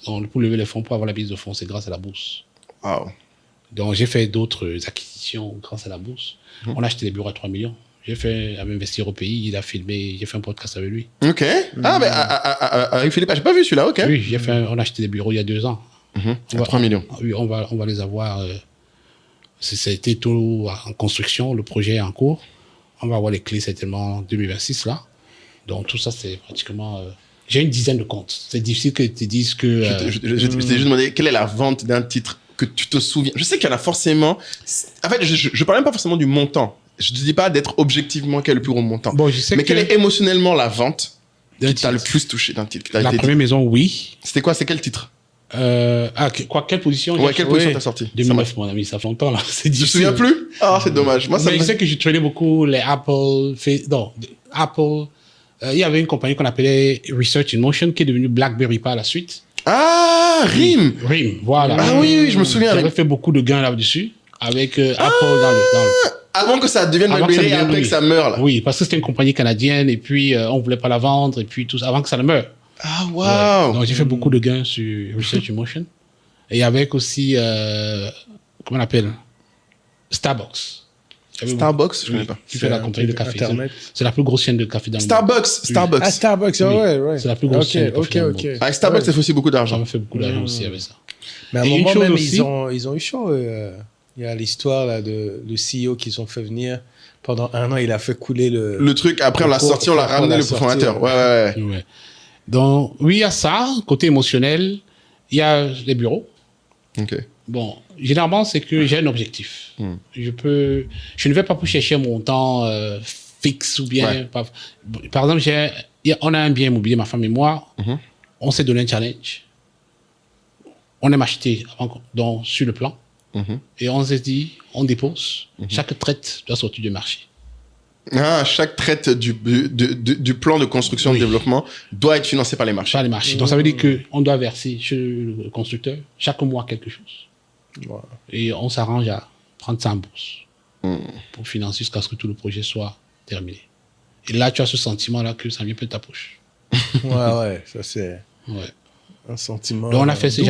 Pour lever les fonds, pour avoir la bise de fonds, c'est grâce à la bourse. Waouh. Donc, j'ai fait d'autres acquisitions grâce à la bourse. On a acheté des bureaux à 3 millions. J'ai fait investir au pays, il a filmé, j'ai fait un podcast avec lui. Ok. Ah, mais avec Philippe, j'ai pas vu celui-là, ok. Oui, on a acheté des bureaux il y a 2 ans. À 3 millions. Oui, on va les avoir. C'était tout en construction, le projet est en cours. On va avoir les clés certainement en 2026 là. Donc tout ça, c'est pratiquement... j'ai une dizaine de comptes. C'est difficile que tu te dises que... Je t'ai juste demandé quelle est la vente d'un titre que tu te souviens. Je sais qu'il y en a forcément. En fait, je parle même pas forcément du montant. Je te dis pas d'être objectivement quel est le plus gros montant. Bon, je sais mais que quelle est émotionnellement la vente d'un qui t'a le titre. plus touché d'un titre? La première maison, oui. C'était quoi? C'est quel titre? Quelle position Ouais, quelle position Oui. t'as sorti? 2009, mon ami, ça fait longtemps là. C'est Tu te difficile. souviens plus? Ah, c'est dommage. Moi, ça Mais me... je sais que je tradais beaucoup les Apple. Apple. Il y avait une compagnie qu'on appelait Research in Motion qui est devenue BlackBerry par la suite. Ah, RIM. RIM, voilà. Ah oui, je me souviens. J'avais fait beaucoup de gains là-dessus avec Apple dans le. Avant que ça devienne Avant que ça BlackBerry et devienne, après oui. que ça meure, là. Oui, parce que c'était une compagnie canadienne et puis on voulait pas la vendre et puis tout ça avant que ça ne meure. Ah, Ouais. waouh. Donc j'ai fait beaucoup de gains sur Research in Motion et avec aussi comment on appelle Starbucks. J'avais Starbucks, je beaucoup- connais oui, pas. qui fait la compagnie de café. Internet. C'est la plus grosse chaîne de café dans le monde. Starbucks. Ah, Starbucks, ah Oui. ouais. C'est la plus grosse chaîne de Ok, café dans le ok. monde. Avec Starbucks, Ouais. ça fait aussi beaucoup d'argent. J'avais fait beaucoup d'argent aussi avec ça. Mais à un Et une moment chose même, aussi- ils ont eu chaud. Il y a l'histoire là, de le CEO qu'ils ont fait venir. Pendant 1 an, il a fait couler Le truc, après, on l'a sorti, on l'a ramené, le fondateur. Ouais. Ouais. Donc, oui, il y a ça, côté émotionnel. Il y a les bureaux. Ok. Bon, généralement, c'est que j'ai un objectif. Je ne vais pas pour chercher un montant fixe ou bien. Ouais. Par exemple, on a un bien immobilier, ma femme et moi. Mhm. On s'est donné un challenge. On aime acheter donc, sur le plan. Mhm. Et on s'est dit, on dépose. Chaque traite doit sortir du marché. Ah, chaque traite du plan de construction de Oui. développement doit être financé par les marchés. Par les marchés. Donc, ça veut dire qu'on doit verser chez le constructeur chaque mois quelque chose. Ouais. Et on s'arrange à prendre ça en bourse pour financer jusqu'à ce que tout le projet soit terminé. Et là, tu as ce sentiment-là que ça vient peu de ta poche. Ouais, ça c'est Ouais. un sentiment. Donc, on a fait ce doux.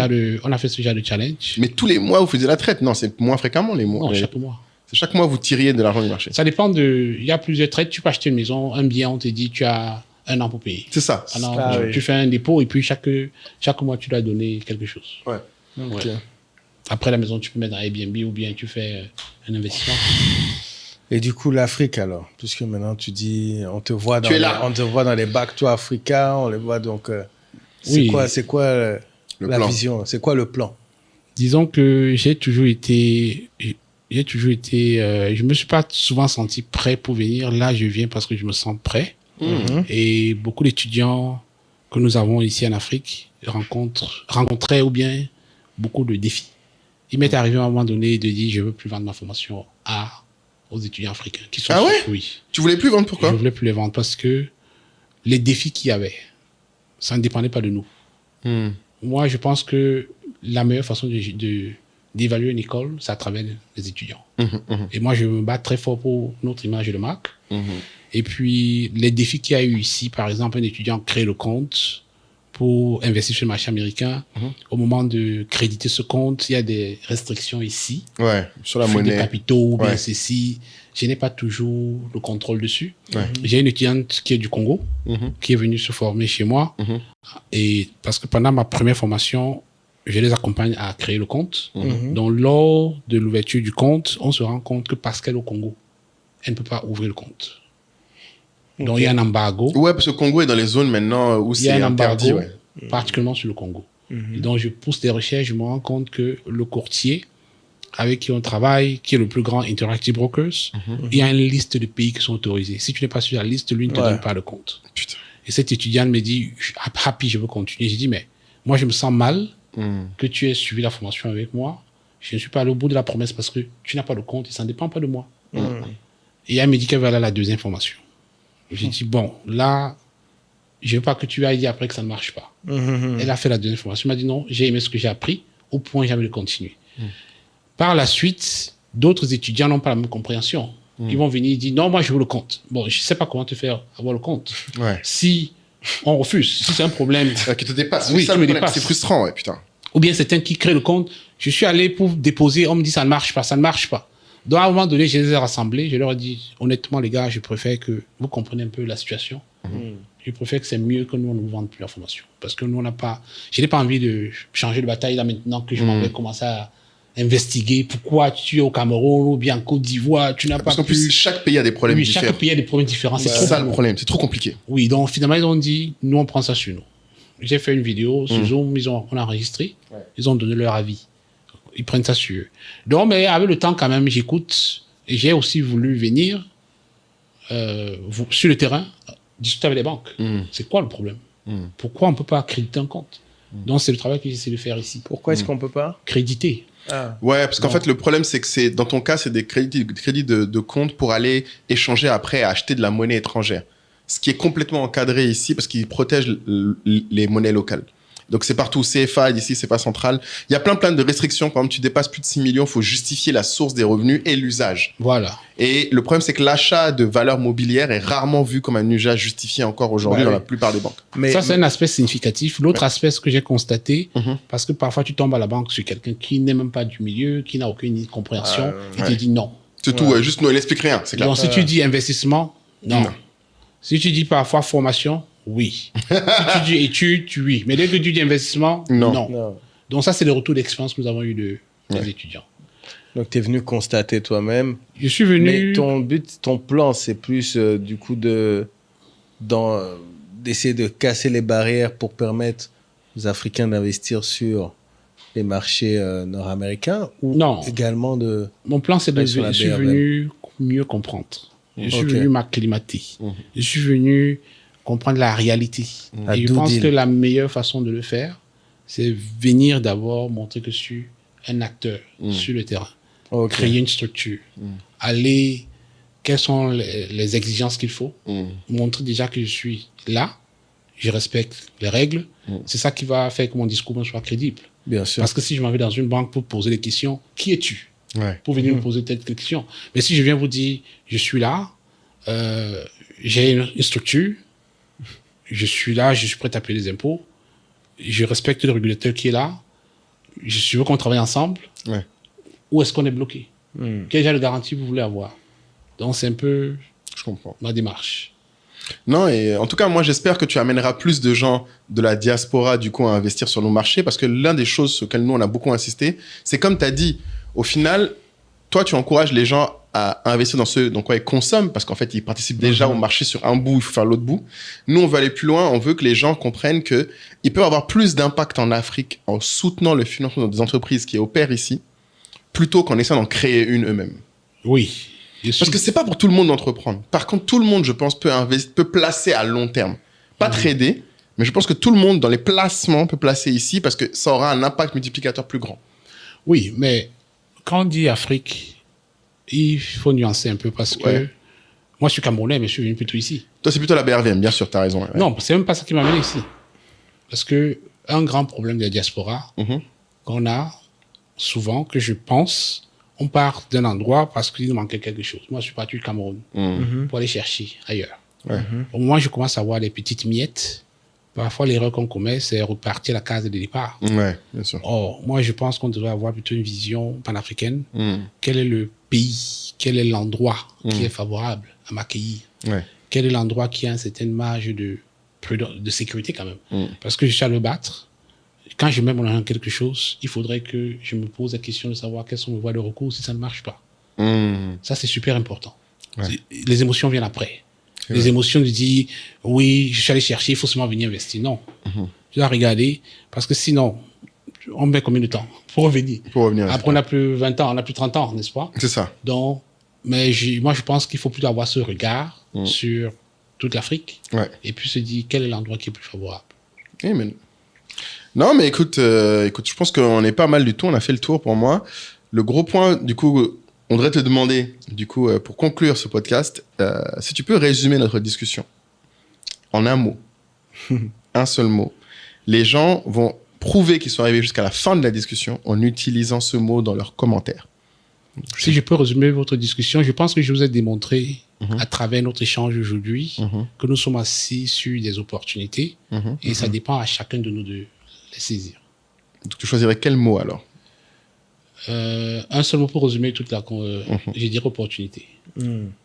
genre de challenge. Mais tous les mois, vous faisiez la traite. Non, c'est moins fréquemment les mois. Non, chaque mois. C'est chaque mois, vous tiriez de l'argent du marché. Ça dépend il y a plusieurs traites. Tu peux acheter une maison, un bien, on te dit, tu as 1 an pour payer. C'est ça. Alors, Ah tu oui. fais un dépôt et puis chaque mois, tu dois donner quelque chose. Ouais. Ok. Ouais. Après la maison, tu peux mettre dans Airbnb ou bien tu fais un investissement. Et du coup, l'Afrique alors, puisque maintenant tu dis, on te voit dans, Tu es là. on te voit dans les bacs, toi, Africa, on les voit donc. Oui. C'est quoi Le la plan. vision? C'est quoi le plan? Disons que j'ai toujours été, je me suis pas souvent senti prêt pour venir. Là, je viens parce que je me sens prêt. Et beaucoup d'étudiants que nous avons ici en Afrique rencontraient ou bien beaucoup de défis. Il m'est arrivé à un moment donné de dire, je veux plus vendre ma formation aux étudiants africains qui sont Ah ouais? oui. Tu voulais plus vendre, pourquoi? Je voulais plus les vendre parce que les défis qu'il y avait, ça ne dépendait pas de nous. Moi, je pense que la meilleure façon d'évaluer une école, c'est à travers les étudiants. Et moi, je me bats très fort pour notre image de marque. Et puis, les défis qu'il y a eu ici, par exemple, un étudiant crée le compte pour investir sur le marché américain. Au moment de créditer ce compte, il y a des restrictions ici. Ouais, sur la Fuite de monnaie. capitaux, ou bien Ouais. ceci. Je n'ai pas toujours le contrôle dessus. Ouais. J'ai une étudiante qui est du Congo, qui est venue se former chez moi. Et parce que pendant ma première formation, je les accompagne à créer le compte. Donc, lors de l'ouverture du compte, on se rend compte que parce qu'elle est au Congo, elle ne peut pas ouvrir le compte. Donc, il y a un embargo. Ouais, parce que le Congo est dans les zones maintenant où Il y a c'est un interdit. embargo, Ouais. particulièrement sur le Congo. Et donc, je pousse des recherches, je me rends compte que le courtier avec qui on travaille, qui est le plus grand Interactive Brokers, il y a une liste de pays qui sont autorisés. Si tu n'es pas sur la liste, lui ne te donne pas le compte. Putain. Et cette étudiante me dit, happy, je veux continuer. J'ai dit, mais moi, je me sens mal que tu aies suivi la formation avec moi. Je ne suis pas allé au bout de la promesse parce que tu n'as pas de compte et ça ne dépend pas de moi. Et elle me dit qu'elle va aller à la deuxième formation. J'ai dit, bon, là, je veux pas que tu ailles dire après que ça ne marche pas. Elle a fait la deuxième formation. Elle m'a dit, non, j'ai aimé ce que j'ai appris, au point jamais de continuer. Par la suite, d'autres étudiants n'ont pas la même compréhension. Ils vont venir et dire, non, moi, je veux le compte. Bon, je sais pas comment te faire avoir le compte. Ouais. Si on refuse, si c'est un problème, Qui te dépasse. Oui, C'est ça qui le me problème. dépasse. C'est frustrant, ouais, putain. ou bien c'est un qui crée le compte, je suis allé pour déposer, on me dit ça ne marche pas, ça ne marche pas. Donc à un moment donné, je les ai rassemblés, je leur ai dit, honnêtement les gars, je préfère que vous compreniez un peu la situation. Je préfère que c'est mieux que nous, on ne vous vende plus la formation. Parce que nous, on n'a pas... Je n'ai pas envie de changer de bataille là maintenant que je m'en vais commencer à investiguer pourquoi tu es au Cameroun ou bien en Côte d'Ivoire, tu n'as pas Parce qu'en plus, pu... chaque pays a des problèmes Oui, différents. chaque pays a des problèmes différents. C'est C'est trop ça le lourd. problème. C'est trop compliqué. Oui, donc finalement, ils ont dit, nous, on prend ça sur nous. J'ai fait une vidéo sur Zoom, on a enregistré, ils ont donné leur avis. Ils prennent ça sur eux. Donc, mais avec le temps, quand même, j'écoute. Et j'ai aussi voulu venir sur le terrain, discuter avec les banques. C'est quoi le problème? Pourquoi on ne peut pas accréditer un compte? Donc, c'est le travail que j'essaie de faire ici. Pourquoi est-ce qu'on peut pas? Créditer. Ah. Ouais, parce qu'en Non. fait, le problème, c'est que dans ton cas, c'est des crédits de compte pour aller échanger après et acheter de la monnaie étrangère. Ce qui est complètement encadré ici parce qu'ils protègent les monnaies locales. Donc, c'est partout. CFA, ici, c'est pas central. Il y a plein de restrictions. Par exemple, tu dépasses plus de 6 millions, il faut justifier la source des revenus et l'usage. Voilà. Et le problème, c'est que l'achat de valeurs mobilières est rarement vu comme un usage justifié encore aujourd'hui Bah dans oui. la plupart des banques. Mais, Ça, c'est un aspect significatif. L'autre aspect, ce que j'ai constaté, Mhm. parce que parfois, tu tombes à la banque sur quelqu'un qui n'est même pas du milieu, qui n'a aucune compréhension, il te ouais. dit non. C'est tout, ouais, juste, non, il explique rien, c'est clair. Donc, si tu dis investissement, non. Non. Si tu dis parfois formation, oui. Si tu dis études, oui. Mais dès que tu dis investissement, Non. non. non. Donc, ça, c'est le retour d'expérience que nous avons eu des étudiants. Donc, tu es venu constater toi-même. Je suis Mais venu. ton plan, c'est plus du coup d'essayer de casser les barrières pour permettre aux Africains d'investir sur les marchés nord-américains ou Non. également de... Mon plan, c'est de. Ouais, sur la Je suis BRM. venu mieux comprendre. Je suis Ok. venu m'acclimater. Je suis venu comprendre la réalité. La Et je do pense deal. que la meilleure façon de le faire, c'est venir d'abord montrer que je suis un acteur sur le terrain. Ok. Créer une structure. Aller, quelles sont les exigences qu'il faut. Montrer déjà que je suis là, je respecte les règles. C'est ça qui va faire que mon discours soit crédible. Bien sûr. Parce que si je m'en vais dans une banque pour poser des questions, qui es-tu Ouais. pour venir me poser telle question? Mais si je viens vous dire, je suis là, j'ai une structure, je suis là, je suis prêt à payer les impôts, je respecte le régulateur qui est là, je veux qu'on travaille ensemble, Ouais. où est-ce qu'on est bloqué? Quel genre de garantie vous voulez avoir? Donc, c'est un peu Je comprends. ma démarche. Non, et en tout cas, moi, j'espère que tu amèneras plus de gens de la diaspora, du coup, à investir sur nos marchés, parce que l'un des choses sur lesquelles nous, on a beaucoup insisté, c'est comme tu as dit, au final, toi, tu encourages les gens à investir dans ce dans quoi ils consomment, parce qu'en fait, ils participent déjà au marché sur un bout, il faut faire l'autre bout. Nous, on veut aller plus loin, on veut que les gens comprennent qu'ils peuvent avoir plus d'impact en Afrique en soutenant le financement des entreprises qui opèrent ici, plutôt qu'en essayant d'en créer une eux-mêmes. Oui. Je suis- Parce que c'est pas pour tout le monde d'entreprendre. Par contre, tout le monde, je pense, peut placer à long terme. Pas trader, mais je pense que tout le monde, dans les placements, peut placer ici parce que ça aura un impact multiplicateur plus grand. Oui, mais quand on dit Afrique, il faut nuancer un peu parce que Ouais. moi, je suis Camerounais, mais je suis venu plutôt ici. Toi, c'est plutôt la BRVM, bien sûr, t'as raison. Ouais. Non, c'est même pas ça qui m'a amené ici. Parce que un grand problème de la diaspora Mhm. qu'on a souvent, que je pense, on part d'un endroit parce qu'il nous manquait quelque chose. Moi, je suis parti du Cameroun pour aller chercher ailleurs. Ouais. Au moment où je commence à voir des petites miettes, parfois l'erreur qu'on commet, c'est repartir à la case de départ. Ouais, bien sûr. Or, moi, je pense qu'on devrait avoir plutôt une vision panafricaine. Mm. Quel est le pays, quel est l'endroit qui est favorable à m'accueillir? Ouais. Quel est l'endroit qui a une certaine marge de sécurité quand même? Parce que je suis à le battre. Quand je mets mon argent dans quelque chose, il faudrait que je me pose la question de savoir quelles sont mes voies de recours si ça ne marche pas. Mm. Ça, c'est super important. Ouais. Les émotions viennent après. Les émotions de dire, oui, je suis allé chercher, il faut seulement venir investir. Non. Tu dois regarder, parce que sinon, on met combien de temps pour revenir? Pour revenir. Après, on n'a plus 20 ans, on n'a plus 30 ans, n'est-ce pas? C'est ça. Donc, mais moi, je pense qu'il faut plutôt avoir ce regard sur toute l'Afrique Ouais. et puis se dire quel est l'endroit qui est plus favorable. Amen. Non, mais écoute, je pense qu'on est pas mal du tout. On a fait le tour pour moi. Le gros point, du coup, on devrait te demander, du coup, pour conclure ce podcast, si tu peux résumer notre discussion en un mot, un seul mot. Les gens vont prouver qu'ils sont arrivés jusqu'à la fin de la discussion en utilisant ce mot dans leurs commentaires. Si je peux résumer votre discussion, je pense que je vous ai démontré à travers notre échange aujourd'hui que nous sommes assis sur des opportunités et ça dépend à chacun de nous de les saisir. Donc, tu choisirais quel mot alors? Un seul mot pour résumer toute la... je dirais opportunité.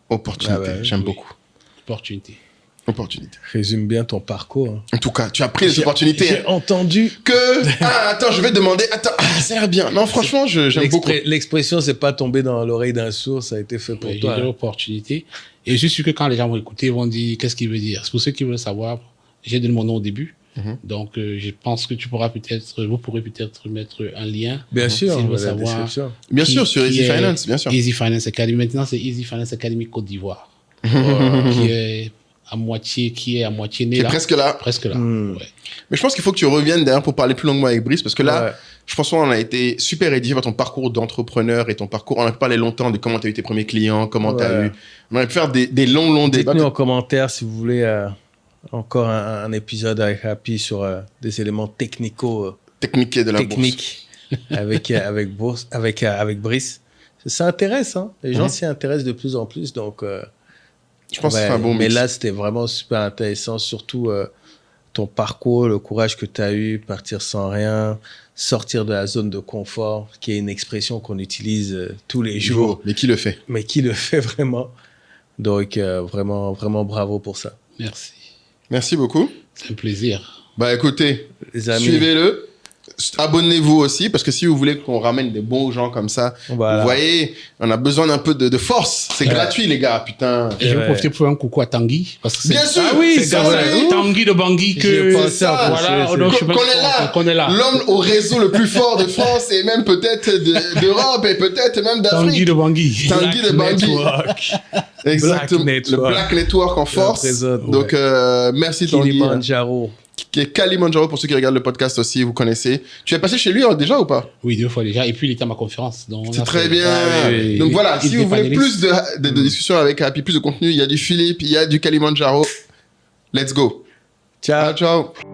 Opportunité, Ah ouais, j'aime oui. beaucoup. Opportunité. Opportunité. Résume bien ton parcours. Hein. En tout cas, tu as pris les opportunités. J'ai entendu. Attends, je vais demander. Attends, ça a l'air bien. Non, franchement, j'aime beaucoup. L'expression, c'est pas tombé dans l'oreille d'un sourd, ça a été fait pour Oui, toi. j'ai hein. l'opportunité. Et je suis sûr que quand les gens vont écouter, ils vont dire qu'est-ce qu'il veut dire. C'est pour ceux qui veulent savoir. J'ai donné mon nom au début. Donc, je pense que vous pourrez peut-être mettre un lien. Bien sûr, s'ils veulent la savoir. description. Bien Qui- sûr, sur qui Easy est Finance, bien sûr. Easy Finance Academy. Maintenant, c'est Easy Finance Academy Côte d'Ivoire. Qui est à moitié, qui est à moitié né Qui est là. presque là. Presque là. Hmm. Ouais. Mais je pense qu'il faut que tu reviennes d'ailleurs pour parler plus longuement avec Brice, parce que là, Ouais. je pense qu'on a été super édifié par ton parcours d'entrepreneur et ton parcours. On a parlé longtemps de comment tu as eu tes premiers clients, comment tu as Ouais. eu. On aurait pu faire des longs débats. Dites-nous en commentaire si vous voulez encore un épisode avec Happy sur des éléments Techniques de la bourse. techniques avec Brice. Ça intéresse, hein. Les gens Mhm. s'y intéressent de plus en plus, donc... Je pense que c'est un bon mais mix. là, c'était vraiment super intéressant, surtout ton parcours, le courage que tu as eu, partir sans rien, sortir de la zone de confort, qui est une expression qu'on utilise tous les jours, Mais qui le fait? mais qui le fait vraiment. Donc, vraiment, vraiment bravo pour ça. Merci. Merci beaucoup. C'est un plaisir. Bah écoutez, Les amis, suivez-le. Abonnez-vous aussi, parce que si vous voulez qu'on ramène des bons gens comme ça, voilà. vous voyez, on a besoin d'un peu de force. C'est gratuit, les gars, putain. Et je vais Ouais. profiter pour faire un coucou à Tanguy. Parce que Bien sûr, Ah oui, c'est c'est ça, vrai. oui. Tanguy de Bangui J'y ai que... pensé ça, en plus, Voilà, c'est- donc je suis Qu'on est là. qu'on est là. L'homme au réseau le plus fort de France et même peut-être d'Europe et peut-être même Tanguy d'Afrique. de Bangui. Tanguy de Bangui. Network. Exactement. Black Le Network. Black Network en force. représente, Donc, merci Tanguy. Kilimanjaro. Qui est Kalimanjaro pour ceux qui regardent le podcast aussi, vous connaissez. Tu es passé chez lui déjà ou pas? Oui, 2 fois déjà. Et puis, il était à ma conférence. Donc, on C'est a très fait- bien. Ah, oui, oui. Donc voilà, Il si était vous voulez panéliste. plus de discussions avec Happy, plus de contenu, il y a du Philippe, il y a du Kalimanjaro. Let's go. Ciao. Ciao, ciao.